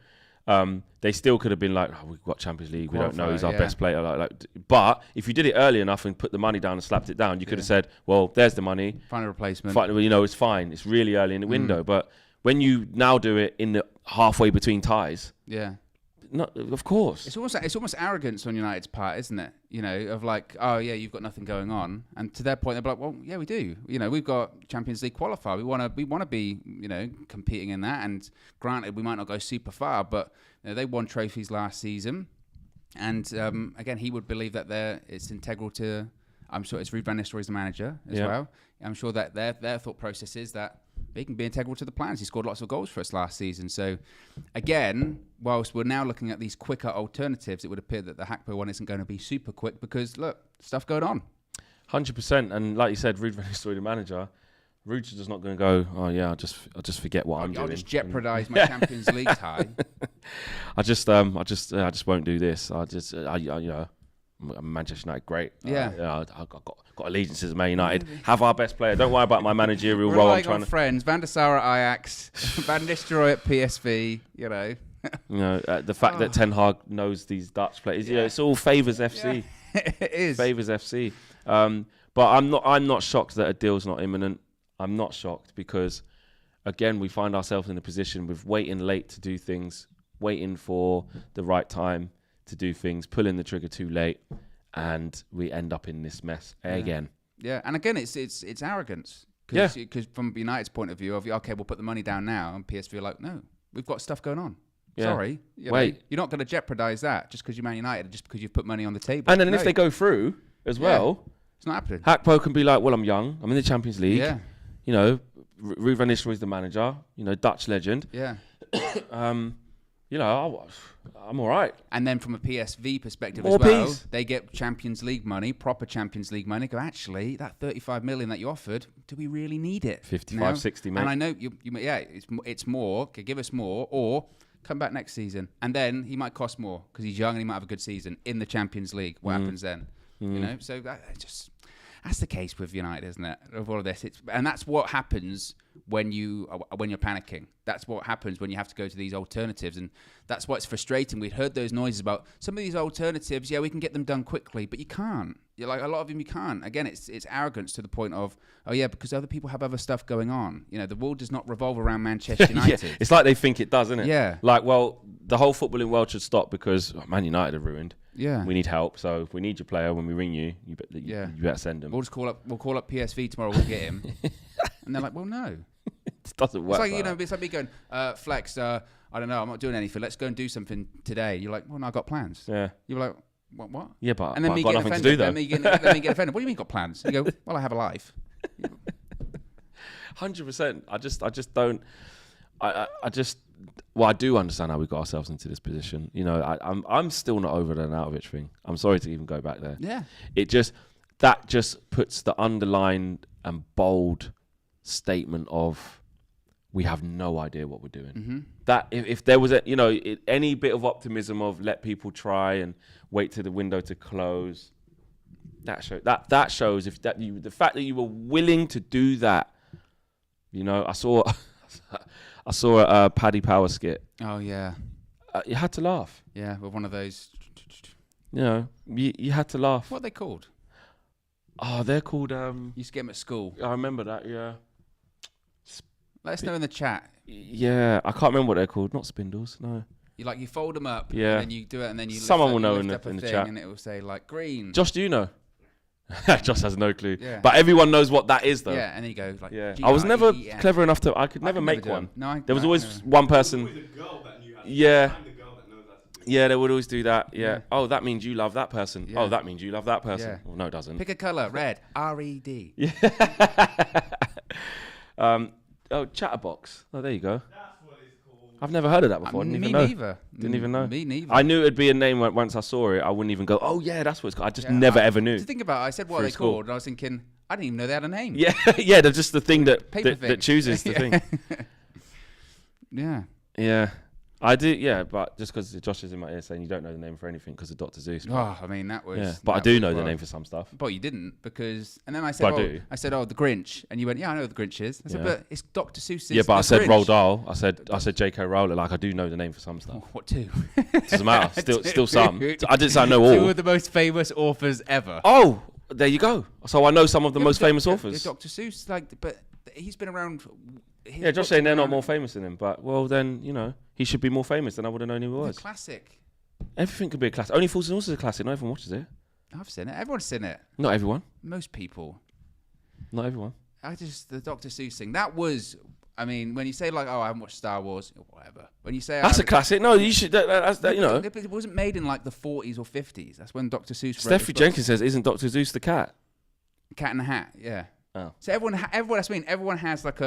they still could have been like, oh, we've got Champions League. We don't know. He's our best player. But if you did it early enough and put the money down and slapped it down, you could have said, well, there's the money. Find a replacement. You know, it's fine. It's really early in the window. But when you now do it in the halfway between ties, of course. It's almost arrogance on United's part, isn't it? You know, of like, oh yeah, you've got nothing going on, and to their point, they're like, well, yeah, we do. You know, we've got Champions League qualifier. We want to be, you know, competing in that. And granted, we might not go super far, but you know, they won trophies last season. And again, he would believe that it's integral to. I'm sure it's Ruud van Nistelrooy the manager as well. I'm sure that their thought process is that he can be integral to the plans. He scored lots of goals for us last season. So, again, whilst we're now looking at these quicker alternatives, it would appear that the Gakpo one isn't going to be super quick because, look, stuff going on. 100%. And like you said, Ruud van Nistelrooy, the manager, Ruud's just not going to go, oh, yeah, I'll just forget what I'm doing. I'll just jeopardise my Champions League tie. I just won't do this. You know, Manchester United, great. Yeah. I've got allegiances at Man United. Have our best player. Don't worry about my managerial role. Relying on friends. Van der Sar at Ajax, Van Nistelrooy at PSV. You know. You know, the fact that Ten Hag knows these Dutch players. You know, it's all favours FC. Yeah. It is favours FC. But I'm not shocked that a deal's not imminent. I'm not shocked because, again, we find ourselves in a position with waiting late to do things, waiting for the right time to do things, pulling the trigger too late, and we end up in this mess again. Yeah, and again, it's arrogance. Because from United's point of view, okay, we'll put the money down now, and PSV are like, no, we've got stuff going on. Yeah. Sorry, wait, you're not going to jeopardise that just because you're Man United, just because you've put money on the table. And then if they go through as well, it's not happening. Gakpo can be like, well, I'm young, I'm in the Champions League. Yeah. You know, Ruud van Nistelrooy is the manager. You know, Dutch legend. Yeah. You know, I'm all right. And then from a PSV perspective More as well, peace. they get Champions League money, proper Champions League money. Go, actually, that 35 million that you offered, do we really need it? 55, 60, mate. And I know, it's more. Okay, give us more, or come back next season. And then he might cost more because he's young and he might have a good season in the Champions League. What happens then? You know, so that just... That's the case with United, isn't it? Of all of this, and that's what happens when you're panicking. That's what happens when you have to go to these alternatives, and that's why it's frustrating. We'd heard those noises about some of these alternatives. Yeah, we can get them done quickly, but you can't. You're like a lot of them, you can't. Again, it's arrogance to the point of, oh yeah, because other people have other stuff going on. You know, the world does not revolve around Manchester United. Yeah, it's like they think it does, isn't it? Yeah. Like, well, the whole footballing world should stop because Man United are ruined. Yeah. We need help, so if we need your player when we ring you, you better send him. We'll call up PSV tomorrow. We'll get him. And they're like, well, no. It doesn't work. It's like, you know, it's like me going, Flex, I don't know, I'm not doing anything. Let's go and do something today. You're like, well, no, I've got plans. Yeah. You're like, what? Yeah, but and then I've got nothing to do, though. Then me get offended. What do you mean got plans? You go, well, I have a life. 100%. I just don't. Well, I do understand how we got ourselves into this position. You know, I'm still not over the Arnautovic thing. I'm sorry to even go back there. Yeah. That just puts the underlined and bold statement of we have no idea what we're doing. Mm-hmm. That if there was any bit of optimism of let people try and wait till the window to close, that shows the fact that you were willing to do that. You know, I saw a Paddy Power skit. Oh yeah. You had to laugh. Yeah, with one of those. You know, you had to laugh. What are they called? Oh, they're called. You used to get them at school. I remember that. Yeah. Let us know in the chat. Yeah, I can't remember what they're called. Not spindles. No. You fold them up. Yeah. And then you do it, and then you. Someone will know in the chat. And it will say like green. Josh, do you know? Josh has no clue. Yeah. But everyone knows what that is, though. Yeah, and then you go like. Yeah. I was never clever enough to. I could never make do one. No, there was always one person. There was always a girl that knew how to Yeah. I'm the girl that knows how to do it. Yeah, they would always do that. Yeah. Yeah. Oh, that means you love that person. Yeah. Oh, that means you love that person. Yeah. Well, no, it doesn't. Pick a colour. Red. R-E-D. Yeah. Chatterbox. Oh, there you go. That's what it's called. I've never heard of that before. I didn't even know. Neither. Didn't even know. Me neither. I knew it'd be a name once I saw it. I wouldn't even go, oh, yeah, that's what it's called. I just never ever knew. To think about it, I said what are they school. called, and I was thinking, I didn't even know they had a name. Yeah, yeah, they're just the thing that Paper that chooses the thing. Yeah. Yeah. I do, yeah, but just because Josh is in my ear saying you don't know the name for anything because of Dr. Zeus. Oh, I mean, that was... Yeah, but I do know the name for some stuff. But you didn't, because... And then I said, But I do. oh, the Grinch. And you went, yeah, I know who the Grinch is. I said, Yeah. but it's Dr. Seuss's Yeah, but I The said Grinch. Roald Dahl. I said J.K. Rowling. Like, I do know the name for some stuff. Oh, what two? Doesn't matter. Still some. I didn't say I know Two all. of the most famous authors ever. Oh, there you go. So I know some of the most famous authors. Dr. Seuss, but he's been around... Yeah, Josh saying they're not more famous than him. But, well, then, you know, he should be more famous than I would have known he was. The classic. Everything could be a classic. Only Fools and Horses is a classic. Not everyone watches it. I've seen it. Everyone's seen it. Not everyone. Most people. Not everyone. The Dr. Seuss thing. That was... I mean, when you say like, oh, I haven't watched Star Wars, or whatever. When you say... That's a classic. No, you should... That's you know... It wasn't made in like the 40s or 50s. That's when Dr. Seuss wrote Steffi his Jenkins says, isn't Dr. Zeus the cat? Cat in the Hat, yeah. Oh. So everyone has like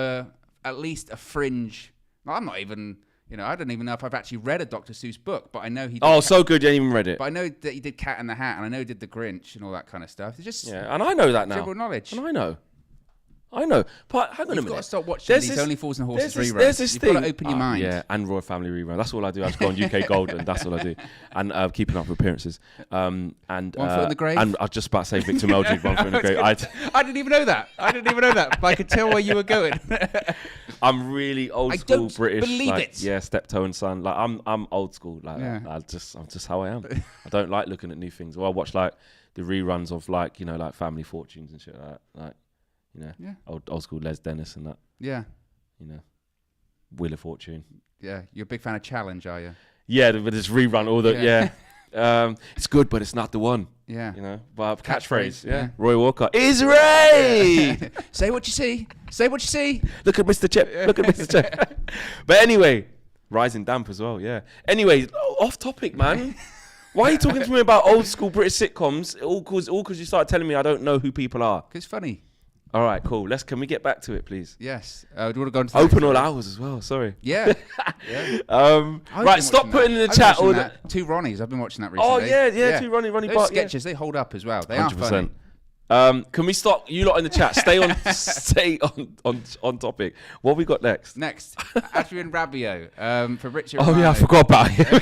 at least a fringe. Well, I'm not even, I don't even know if I've actually read a Dr. Seuss book, but I know he did. Oh, so good you ain't even read it. But I know that he did Cat in the Hat, and I know he did The Grinch and all that kind of stuff. It's just Yeah, and I know that now. general knowledge. And I know. But hang on a You've minute. got to stop watching these Only Fools and Horses reruns. There's this You've thing. got to open your mind. Yeah, and Royal Family rerun. That's all I do. I just go on UK Gold, and that's all I do. And keeping up with appearances. And One Foot in the Grave. And I was just about to say Victor Meldrew, One Foot in the Grave. I didn't even know that. But I could tell where you were going. I'm really old I school don't British. believe like, it. Yeah, steptoe and son. Like I'm old school. Like Yeah. I'm just how I am. I don't like looking at new things. Or I watch like the reruns of like like Family Fortunes and shit like that. Like Yeah. old school Les Dennis and that. Yeah. Wheel of Fortune. Yeah. You're a big fan of Challenge, are you? Yeah, but it's rerun all the it's good, but it's not the one. Yeah. But catchphrase. Yeah. Roy Walker. Is Ray. Say what you see. Say what you see. Look at Mr. Chip. Look at Mr. Chip. But anyway, Rising Damp as well. Yeah. Anyway, off topic, man. Why are you talking to me about old school British sitcoms? All because you started telling me I don't know who people are. Because it's funny. All right, cool. Can we get back to it, please? Yes. Do you want to go into Open all hours as well. Sorry. Yeah. Yeah. Right, stop putting in the chat all the. Two Ronnies. I've been watching that recently. Oh yeah. Two Ronnie Those Bart. sketches, they hold up as well. They are funny. Can we stop? You lot in the chat. Stay on topic. What have we got next? Next, Adrien Rabiot for Richard. Oh yeah, I forgot about him.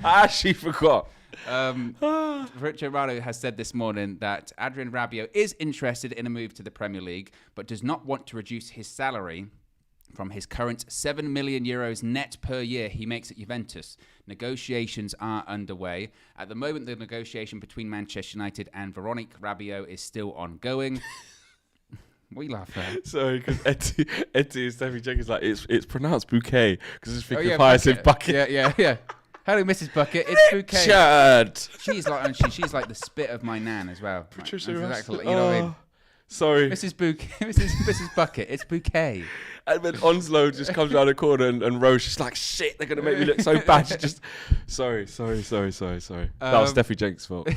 I actually forgot. Fabrizio Romano has said this morning that Adrien Rabiot is interested in a move to the Premier League, but does not want to reduce his salary from his current 7 million euros net per year he makes at Juventus. Negotiations are underway. At the moment, the negotiation between Manchester United and Veronique Rabiot is still ongoing. What are you laughing at? Sorry, because Etty Steffi Jenkins like it's pronounced bouquet because it's thinking yeah, hyacinth bucket. Yeah. Hello, Mrs. Bucket. It's bouquet. Chad. She's like, she's like the spit of my nan as well. Patricia Like, Ross. exactly, you know what I mean? Sorry. Mrs. Bouquet, Mrs. Bucket. It's bouquet. And then Onslow just comes around the corner and Rose just like, shit, they're going to make me look so bad. She just, sorry. That was Steffi Jenkins' fault.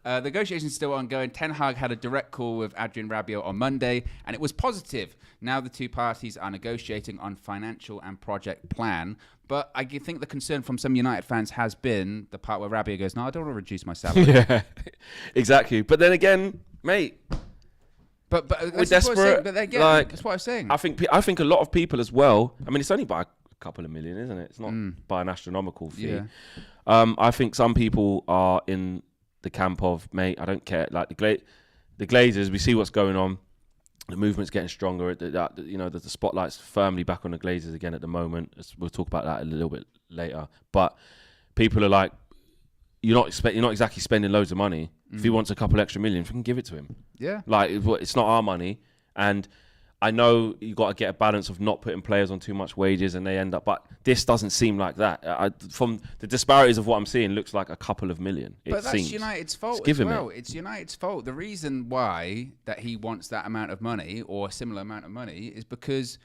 Negotiations still ongoing. Ten Hag had a direct call with Adrien Rabiot on Monday, and it was positive. Now the two parties are negotiating on financial and project plan. But I think the concern from some United fans has been the part where Rabiot goes, no, I don't want to reduce my salary. Yeah, exactly. But then again, mate, But we're desperate. But again, like, that's what I'm saying. I think a lot of people as well. I mean, it's only by a couple of million, isn't it? It's not by an astronomical fee. Yeah. I think some people are in the camp of, mate, I don't care. Like the Glazers, we see what's going on. The movement's getting stronger. The spotlight's firmly back on the Glazers again at the moment. We'll talk about that a little bit later. But people are like, you're not exactly spending loads of money. If he wants a couple extra million, we can give it to him. Yeah. Like, it's not our money. And I know you got to get a balance of not putting players on too much wages and they end up, but this doesn't seem like that. From the disparities of what I'm seeing, looks like a couple of million. But that's United's fault as well. It's United's fault. The reason why that he wants that amount of money or a similar amount of money is because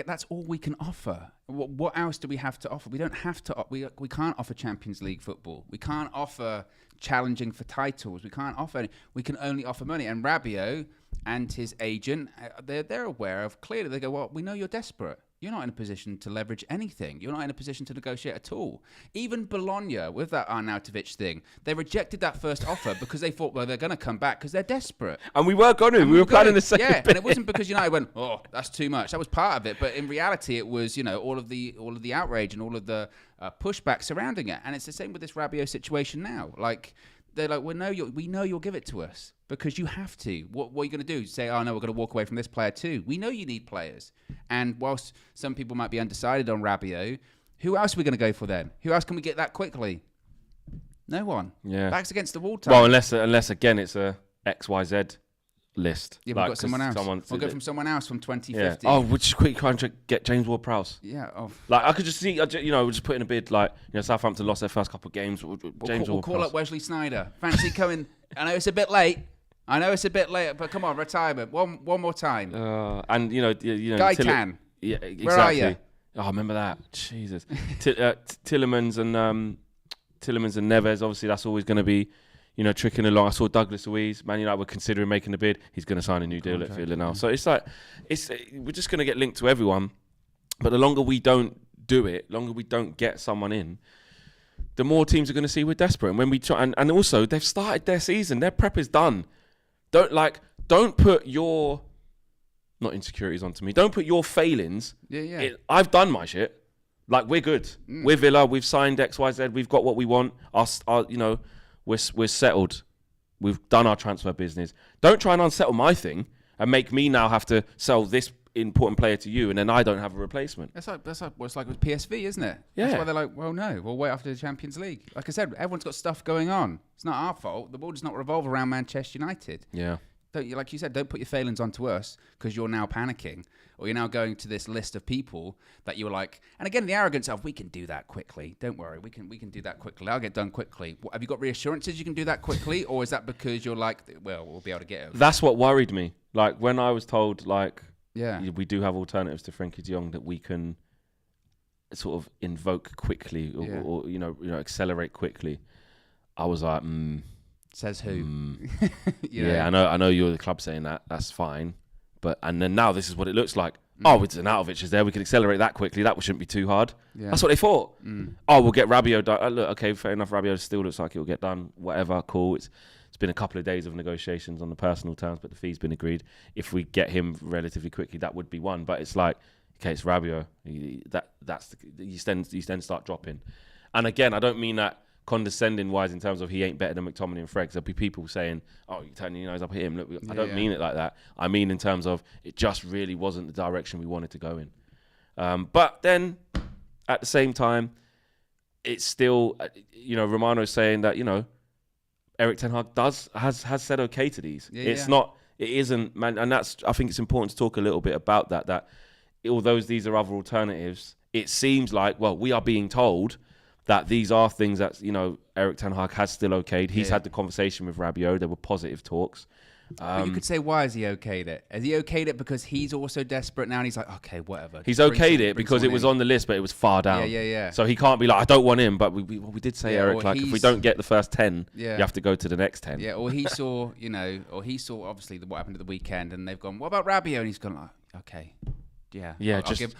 that's all we can offer. What else do we have to offer? We don't have to. We can't offer Champions League football. We can't offer challenging for titles. We can't offer any. We can only offer money. And Rabiot and his agent, they're aware of, clearly they go, well, we know you're desperate. You're not in a position to leverage anything. You're not in a position to negotiate at all. Even Bologna, with that Arnautovic thing, they rejected that first offer because they thought, well, they're going to come back because they're desperate. And we were going to. We were planning the second bit. And it wasn't because United went, oh, that's too much. That was part of it. But in reality, it was, all of the outrage and all of the pushback surrounding it. And it's the same with this Rabiot situation now. Like, they're like, we know you'll give it to us because you have to. What are you going to do? Say, oh, no, we're going to walk away from this player too. We know you need players. And whilst some people might be undecided on Rabiot, who else are we going to go for then? Who else can we get that quickly? No one. Yeah. Backs against the wall time. Well, unless again, it's a XYZ list. Yeah, we've got someone else. We'll go from someone else from 2050. Yeah. Oh, we'll just quickly try and get James Ward-Prowse. Yeah. Oh. Like, I could just see, we'll just put in a bid, like, Southampton lost their first couple of games. We'll call up Wesley Sneijder. Fancy coming. I know it's a bit late, but come on, retirement. One more time. And, Guy Can. Yeah, exactly. Where are you? Oh, I remember that. Jesus. Tillemans and Neves, obviously that's always going to be, tricking along. I saw Douglas Luiz, Man United were considering making a bid. He's going to sign a new deal at Villa now. So it's like, we're just going to get linked to everyone. But the longer we don't do it, longer we don't get someone in, the more teams are going to see we're desperate. And when we try, and also they've started their season, their prep is done. Don't put your, not insecurities onto me. Don't put your failings. Yeah. I've done my shit. Like, we're good. We're Villa. We've signed XYZ. We've got what we want. We're settled. We've done our transfer business. Don't try and unsettle my thing and make me now have to sell this important player to you, and then I don't have a replacement. That's like what it's like with PSV, isn't it? Yeah. That's why they're like, well, no, we'll wait after the Champions League. Like I said, everyone's got stuff going on. It's not our fault. The ball does not revolve around Manchester United. Yeah. Like you said, don't put your failings onto us because you're now panicking, or you're now going to this list of people that you're like. And again, the arrogance of, we can do that quickly. Don't worry, we can do that quickly. I'll get done quickly. Have you got reassurances you can do that quickly, or is that because you're like, well, we'll be able to get it? That's what worried me. Like, when I was told, like, yeah, we do have alternatives to Frenkie de Jong that we can sort of invoke quickly or accelerate quickly. I was like, Says who? Yeah, I know you're the club saying that. That's fine. And then now this is what it looks like. Oh, it's Arnautovic is there. We can accelerate that quickly. That shouldn't be too hard. Yeah. That's what they thought. Oh, we'll get Rabiot done. Look, okay, fair enough. Rabiot still looks like it will get done. Whatever, cool. It's been a couple of days of negotiations on the personal terms, but the fee's been agreed. If we get him relatively quickly, that would be one. But it's like, okay, it's Rabiot. You then start dropping. And again, I don't mean that condescending wise in terms of he ain't better than McTominay and Fred. There'll be people saying, "Oh, you're turning your nose up at him." Look, I don't mean it like that. I mean in terms of it just really wasn't the direction we wanted to go in. But then at the same time, it's still, Romano's saying that, Erik ten Hag has said okay to these. It isn't, man, and I think it's important to talk a little bit about that although these are other alternatives, it seems like, well, we are being told that these are things that, Erik ten Hag has still okayed. He's had the conversation with Rabiot. There were positive talks. But you could say, why has he okayed it? Has he okayed it because he's also desperate now and he's like, okay, whatever. He's okayed it because it was on the list, but it was far down. Yeah. So he can't be like, I don't want him, but we did say, Eric, like, if we don't get the first 10, you have to go to the next 10. Yeah, or he saw, obviously what happened at the weekend and they've gone, what about Rabiot? And he's gone, like, okay. Yeah,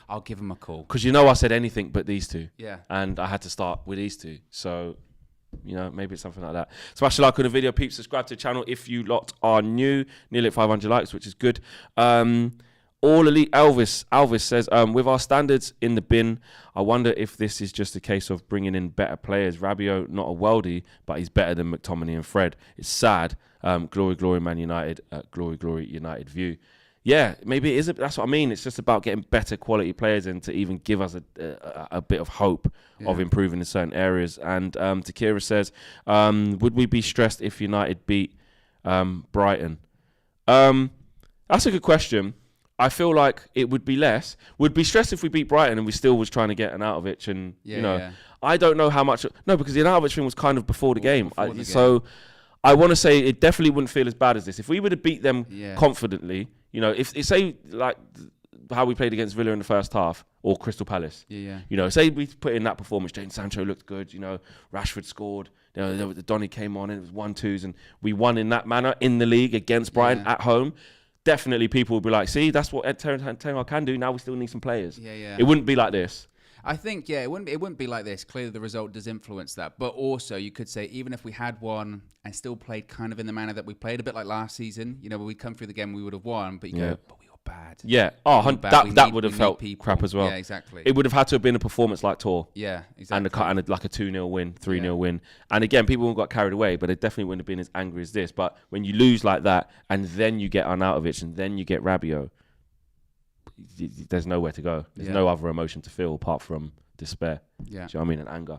I'll give him a call. Because I said anything but these two. Yeah. And I had to start with these two. So, maybe it's something like that. Smash the like on the video, peeps. Subscribe to the channel if you lot are new. Nearly at 500 likes, which is good. All Elite Alvis says, with our standards in the bin, I wonder if this is just a case of bringing in better players. Rabiot, not a worldie, but he's better than McTominay and Fred. It's sad. Glory, Man United. Glory, United view. Yeah, maybe it is. That's what I mean. It's just about getting better quality players in to even give us a bit of hope of improving in certain areas. And Takira says, would we be stressed if United beat Brighton? That's a good question. I feel like it would be less. Would be stressed if we beat Brighton and we still was trying to get an Arnautovic and, I don't know how much. No, because the Arnautovic thing was kind of before the game. So I want to say it definitely wouldn't feel as bad as this. If we would have beat them confidently, if say like how we played against Villa in the first half or Crystal Palace, say we put in that performance, Jadon Sancho looked good, Rashford scored, Donny came on and it was 1-2s and we won in that manner in the league against Brighton at home. Definitely people would be like, see, that's what Ten Hag can do. Now we still need some players. It wouldn't be like this. I think, it wouldn't be like this. Clearly, the result does influence that. But also, you could say, even if we had won and still played kind of in the manner that we played, a bit like last season, when we come through the game, we would have won. But you go, but we were bad. Yeah. That would have felt crap as well. Yeah, exactly. It would have had to have been a performance like Tor. Yeah, exactly. And like a 2-0 win, 3-0 win. And again, people got carried away, but it definitely wouldn't have been as angry as this. But when you lose like that, and then you get Arnautovic, and then you get Rabiot, there's nowhere to go. There's no other emotion to feel apart from despair. Do you know what I mean? And anger.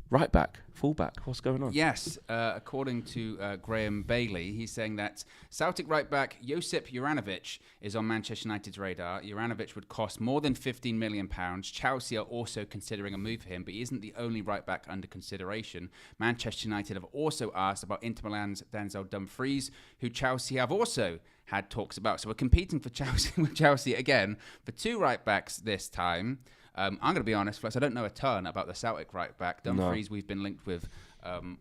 Right back, fullback, what's going on? Yes, according to Graham Bailey, he's saying that Celtic right back Josip Juranovic is on Manchester United's radar. Juranovic would cost more than £15 million. Chelsea are also considering a move for him, but he isn't the only right back under consideration. Manchester United have also asked about Inter Milan's Denzel Dumfries, who Chelsea have also had talks about. So we're competing for Chelsea with Chelsea again for two right backs this time. I'm going to be honest, Flex, I don't know a ton about the Celtic right back. Dumfries, we've been linked with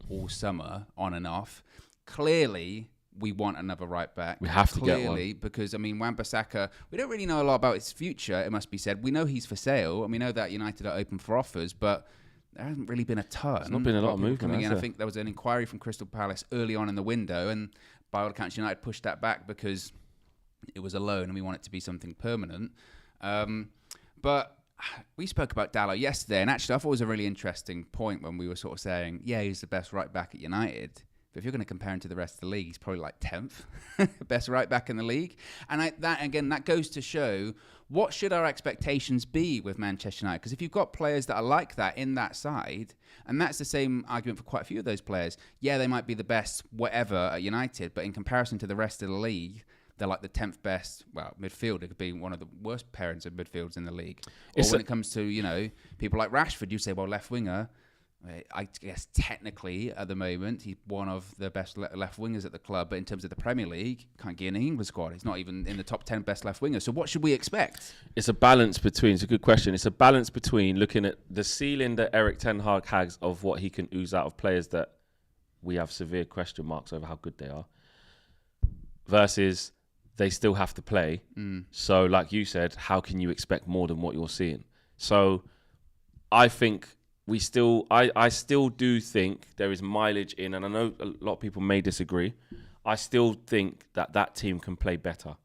all summer, on and off. Clearly, we want another right back. We have to get one. Because, Wan-Bissaka, we don't really know a lot about his future, it must be said. We know he's for sale, and we know that United are open for offers, but there hasn't really been a ton. There's not been a lot of movement coming in. I think there was an inquiry from Crystal Palace early on in the window, and by all accounts, United pushed that back because it was a loan, and we want it to be something permanent. But we spoke about Dalot yesterday, and actually I thought it was a really interesting point when we were sort of saying, he's the best right back at United. But if you're going to compare him to the rest of the league, he's probably like 10th best right back in the league. And that goes to show what should our expectations be with Manchester United? Because if you've got players that are like that in that side, and that's the same argument for quite a few of those players, they might be the best whatever at United, but in comparison to the rest of the league, they're like the 10th best, midfielder could be one of the worst pairings of midfields in the league. Or when it comes to, people like Rashford, you say, left winger, I guess technically at the moment, he's one of the best left wingers at the club. But in terms of the Premier League, can't get in the England squad. He's not even in the top 10 best left wingers. So what should we expect? It's a balance between, it's a good question. It's a balance between looking at the ceiling that Erik ten Hag has of what he can ooze out of players that we have severe question marks over how good they are versus they still have to play. So like you said, how can you expect more than what you're seeing? So I think I still do think there is mileage in, and I know a lot of people may disagree. I still think that team can play better.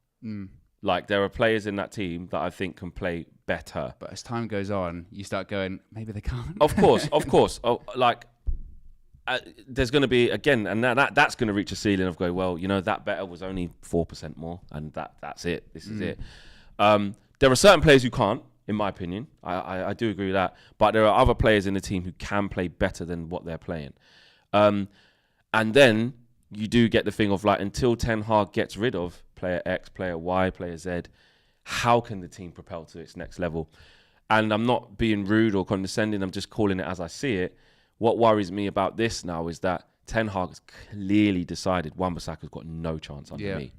Like, there are players in that team that I think can play better. But as time goes on, you start going, maybe they can't. Of course. Oh, like, there's going to be, again, and that's going to reach a ceiling of going, well, that better was only 4% more, and that's it. This is it. There are certain players who can't, in my opinion. I do agree with that. But there are other players in the team who can play better than what they're playing. And then you do get the thing of, like, until Ten Hag gets rid of player X, player Y, player Z, how can the team propel to its next level? And I'm not being rude or condescending. I'm just calling it as I see it. What worries me about this now is that Ten Hag has clearly decided Wan-Bissaka's got no chance under me.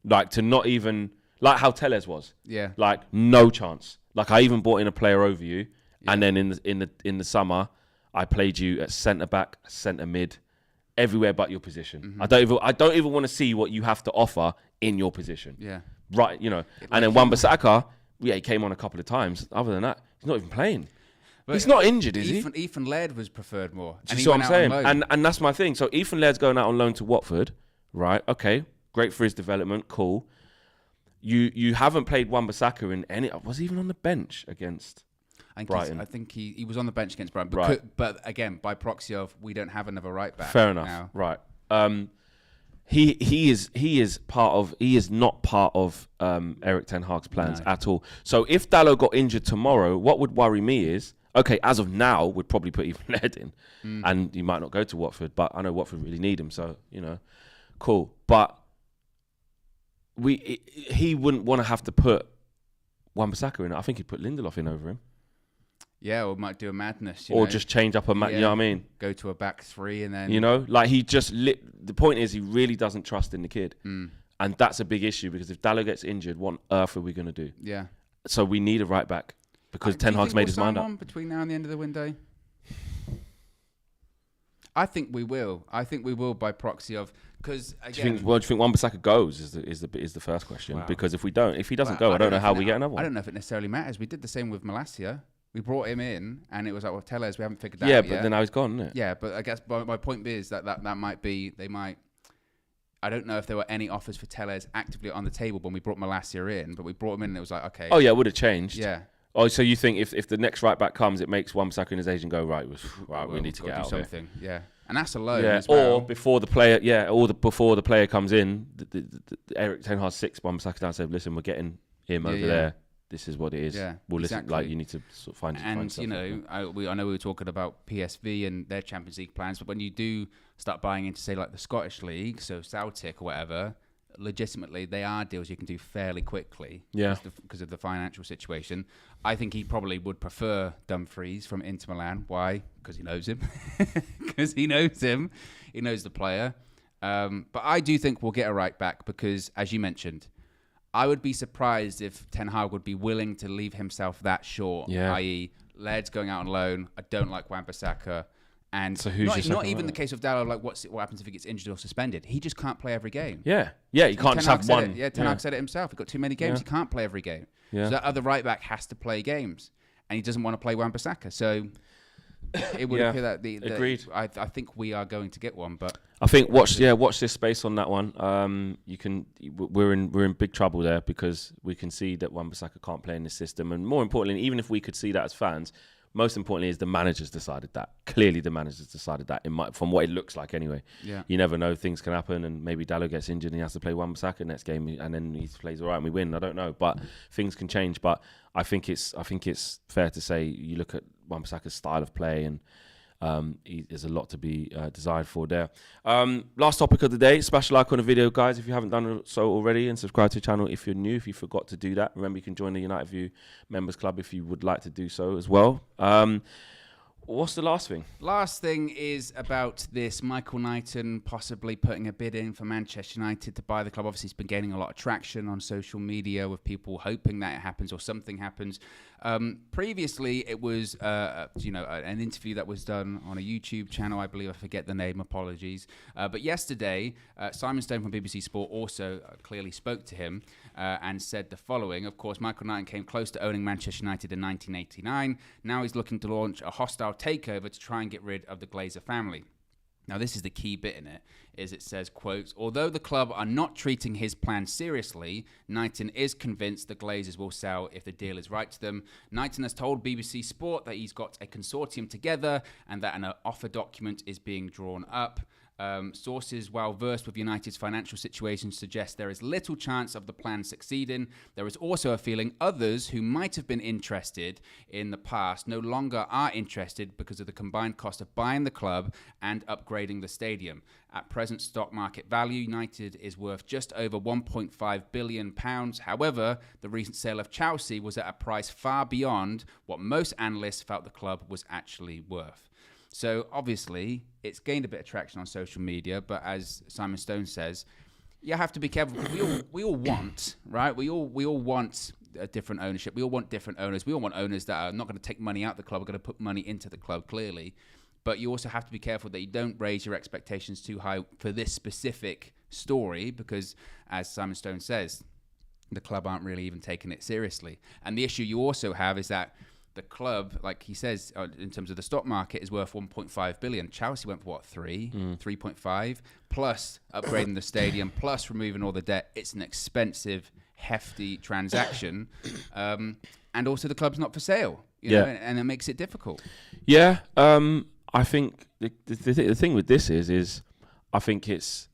Like, to not even, like how Tellez was. Yeah. Like, no chance. Like, I even brought in a player over you, and then in the summer, I played you at centre back, centre mid, everywhere but your position. I don't even want to see what you have to offer in your position. Yeah. Right, And then Wan-Bissaka, he came on a couple of times. Other than that, he's not even playing. But he's not injured, is he? Ethan Laird was preferred more. Do you see what I'm saying? And that's my thing. So Ethan Laird's going out on loan to Watford, right? Okay, great for his development, cool. You haven't played Wan-Bissaka in any... Was he even on the bench against Brighton? I think he was on the bench against Brighton. Right. But again, by proxy of, we don't have another right back. Fair enough. Now. Right. He is not part of Eric Ten Hag's plans at all. So if Dalot got injured tomorrow, what would worry me is, okay, as of now, we'd probably put Ethan Laird in, and he might not go to Watford, but I know Watford really need him, so cool. But he wouldn't want to have to put Wan-Bissaka in. I think he'd put Lindelof in over him. Yeah, or might do a madness. Or just change up a you know what I mean? Go to a back three and then... like he just... The point is, he really doesn't trust in the kid. And that's a big issue, because if Dalot gets injured, what on earth are we going to do? Yeah. So we need a right back, because Ten Hag's made his mind up. Between now and the end of the window? I think we will. By proxy of... Because again... Do you think Wan-Bissaka goes is the first question? Wow. Because if he doesn't go, I don't know how we get another one. I don't know if it necessarily matters. We did the same with Malacia. We brought him in, and it was like, well, Tellez, we haven't figured that out yet. Yeah, but then now he's gone, isn't it? Yeah, but I guess my point is that might be, they might... I don't know if there were any offers for Tellez actively on the table when we brought Malacia in, but we brought him in and it was like, okay. Oh, yeah, it would have changed. Yeah. Oh, so you think if the next right back comes, it makes Wan-Bissaka and his agent go, right, we need to get out of something. Yeah. And that's a loan as well. Or before the player, before the player comes in, the Eric Ten Hag six Wan-Bissaka down and said, listen, we're getting him over there. This is what it is. Yeah, well, listen, like, you need to sort of find. And I know we were talking about PSV and their Champions League plans, but when you do start buying into, say, like the Scottish League, so Celtic or whatever, legitimately they are deals you can do fairly quickly. Yeah. Because of the financial situation. I think he probably would prefer Dumfries from Inter Milan. Why? Because he knows him. Because he knows him. He knows the player. But I do think we'll get a right back because, as you mentioned, I would be surprised if Ten Hag would be willing to leave himself that short, i.e. Laird's going out on loan. I don't like Wan-Bissaka. And so who's not even the case of Dalot, like what happens if he gets injured or suspended? He just can't play every game. Yeah, you can't just have one. Ten Hag said it himself. He's got too many games. He can't play every game. Yeah. So that other right back has to play games. And he doesn't want to play Wan-Bissaka. So it would appear that agreed. I think we are going to get one, but I think watch this space on that one. We're in big trouble there because we can see that Wan-Bissaka can't play in this system, and more importantly, even if we could see that as fans, most importantly is the manager's decided that. Clearly, the manager's decided that from what it looks like anyway. Yeah, you never know, things can happen, and maybe Dalot gets injured and he has to play Wan-Bissaka next game, and then he plays all right and we win. I don't know, but things can change. But I think it's fair to say you look at Wan-Bissaka's style of play, and there's a lot to be desired for there. Last topic of the day, smash a like on the video, guys, if you haven't done so already, and subscribe to the channel if you're new, if you forgot to do that. Remember, you can join the United View Members Club if you would like to do so as well. What's the last thing? Last thing is about this Michael Knighton possibly putting a bid in for Manchester United to buy the club. Obviously, it's been gaining a lot of traction on social media with people hoping that it happens or something happens. Previously, it was an interview that was done on a YouTube channel. I believe, I forget the name. Apologies. But yesterday, Simon Stone from BBC Sport also clearly spoke to him and said the following. Of course, Michael Knighton came close to owning Manchester United in 1989. Now he's looking to launch a hostile takeover to try and get rid of the Glazer family. Now, this is the key bit in it, is it says, quote, although the club are not treating his plan seriously, Knighton is convinced the Glazers will sell if the deal is right to them. Knighton has told BBC Sport that he's got a consortium together and that an offer document is being drawn up. Sources well versed with United's financial situation suggest there is little chance of the plan succeeding. There is also a feeling others who might have been interested in the past no longer are interested because of the combined cost of buying the club and upgrading the stadium. At present stock market value, United is worth just over £1.5 billion. However, the recent sale of Chelsea was at a price far beyond what most analysts felt the club was actually worth. So obviously, it's gained a bit of traction on social media, but as Simon Stone says, you have to be careful. We all want, right? We all want a different ownership. We all want different owners. We all want owners that are not going to take money out of the club, are going to put money into the club, clearly. But you also have to be careful that you don't raise your expectations too high for this specific story, because as Simon Stone says, the club aren't really even taking it seriously. And the issue you also have is that the club, like he says, in terms of the stock market, is worth 1.5 billion. Chelsea went for what, 3.5, plus upgrading the stadium, plus removing all the debt. It's an expensive, hefty transaction, and also the club's not for sale. You know, and it makes it difficult. Yeah, I think the thing with this is I think it's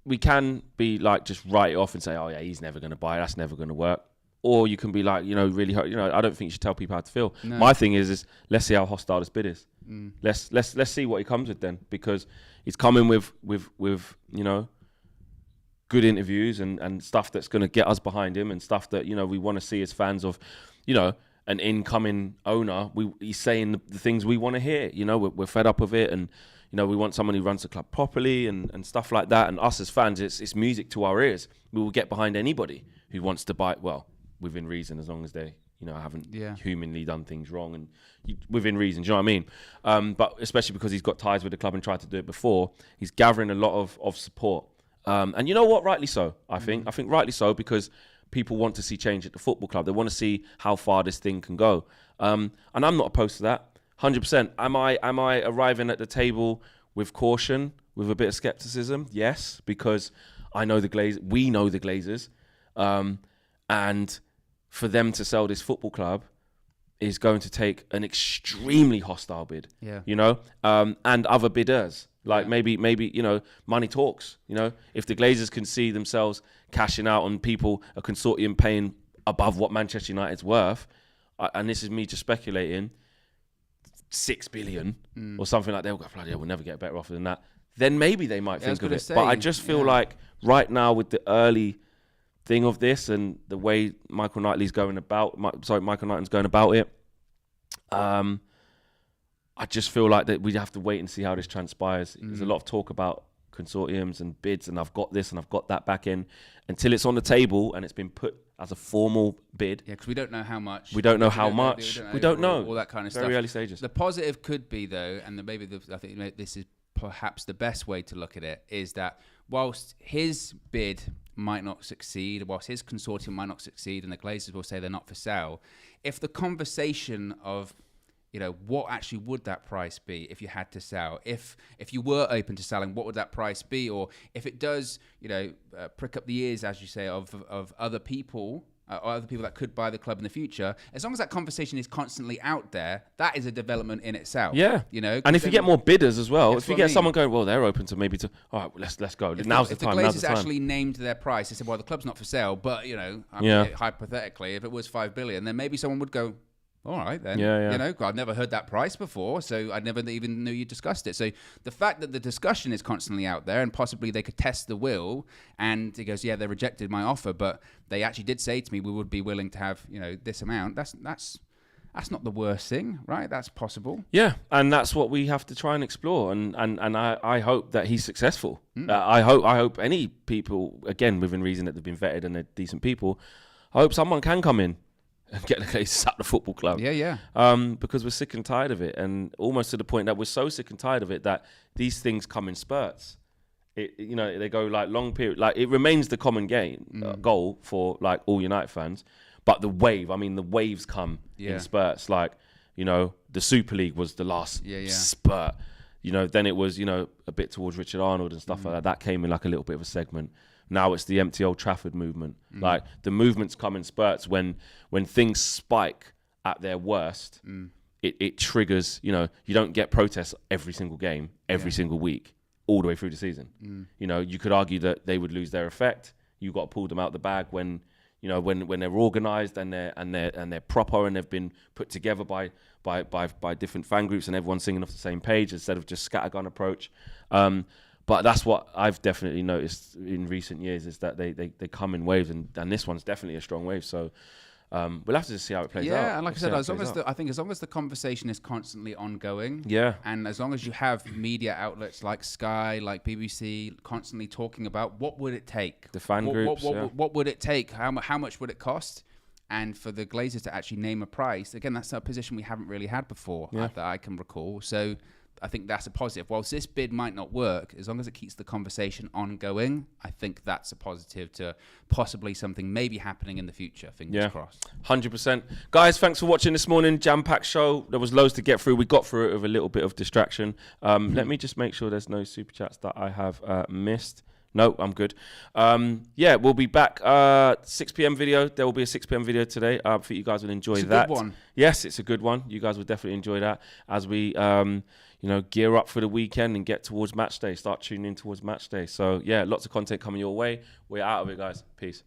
we can be like just write it off and say, oh yeah, he's never going to buy it, that's never going to work. Or you can be like, really, I don't think you should tell people how to feel. No. My thing is let's see how hostile this bid is. Let's see what he comes with then, because he's coming with good interviews and stuff that's going to get us behind him, and stuff that we want to see as fans of, an incoming owner. He's saying the things we want to hear. We're fed up of it, and we want someone who runs the club properly and stuff like that. And us as fans, it's music to our ears. We will get behind anybody who wants to buy it. Well, within reason, as long as they, haven't humanly done things wrong, and within reason, do you know what I mean? But especially because he's got ties with the club and tried to do it before, he's gathering a lot of support. And you know what? Rightly so, I think. I think rightly so, because people want to see change at the football club. They want to see how far this thing can go. And I'm not opposed to that, 100%. Am I arriving at the table with caution, with a bit of skepticism? Yes, because we know the Glazers. And for them to sell this football club is going to take an extremely hostile bid, and other bidders. Like maybe money talks. If the Glazers can see themselves cashing out on people, a consortium paying above what Manchester United's worth, and this is me just speculating, 6 billion or something like that, they'll go, bloody hell, we'll never get a better offer than that. Then maybe they might think of it. But I just feel like right now, with the early thing of this and the way Michael Knighton's going about it, I just feel like that we have to wait and see how this transpires. There's a lot of talk about consortiums and bids, and I've got this and I've got that back in, until it's on the table and it's been put as a formal bid. Yeah, because we don't know how much. We don't know how much. We don't know. All that kind of stuff. Very early stages. The positive could be, though, and I think this is perhaps the best way to look at it, is that whilst his bid might not succeed, whilst his consortium might not succeed, and the Glazers will say they're not for sale, if the conversation of what actually would that price be if you had to sell? If you were open to selling, what would that price be? Or if it does, prick up the ears, as you say, of other people, or other people that could buy the club in the future, as long as that conversation is constantly out there, that is a development in itself. Yeah, And if you get more bidders as well, if you get someone going, well, they're open to all right, let's go. Now's the time. If the Glazers actually named their price, they said, well, the club's not for sale, but hypothetically, if it was $5 billion, then maybe someone would go, all right, then. I've never heard that price before, so I never even knew you discussed it. So the fact that the discussion is constantly out there, and possibly they could test the will, and he goes, they rejected my offer, but they actually did say to me, we would be willing to have, this amount. That's not the worst thing, right? That's possible. Yeah, and that's what we have to try and explore, and I hope that he's successful. I hope any people, again, within reason that they've been vetted and they're decent people, I hope someone can come in and get the Glazers out of the football club. Because we're sick and tired of it, and almost to the point that we're so sick and tired of it that these things come in spurts. They go like long period. Like, it remains the common goal for like all United fans, but the waves come in spurts. Like, the Super League was the last spurt. You know, then it was, you know, a bit towards Richard Arnold and stuff like that. That came in like a little bit of a segment. Now it's the empty Old Trafford movement. Like the movements come in spurts when things spike at their worst. It triggers, you know, you don't get protests every single game, every single week, all the way through the season. You know, you could argue that they would lose their effect. You got to pull them out the bag when, you know, when they're organised and they're proper and they've been put together by different fan groups and everyone's singing off the same page instead of just scattergun approach. But that's what I've definitely noticed in recent years is that they come in waves, and this one's definitely a strong wave. So we'll have to just see how it plays out. Yeah, and like I said, as long as the conversation is constantly ongoing, and as long as you have media outlets like Sky, like BBC, constantly talking about what would it take, the fan groups, what would it take, how much would it cost, and for the Glazers to actually name a price. Again, that's a position we haven't really had before that I can recall. So I think that's a positive. Whilst this bid might not work, as long as it keeps the conversation ongoing, I think that's a positive to possibly something maybe happening in the future. Fingers crossed. 100%. Guys, thanks for watching this morning. Jam-packed show. There was loads to get through. We got through it with a little bit of distraction. Let me just make sure there's no super chats that I have missed. No, I'm good. We'll be back. 6 p.m. video. There will be a 6 p.m. video today. I think you guys will enjoy that. It's a good one. Yes, it's a good one. You guys will definitely enjoy that as we, gear up for the weekend and get towards match day. Start tuning in towards match day. So, yeah, lots of content coming your way. We're out of it, guys. Peace.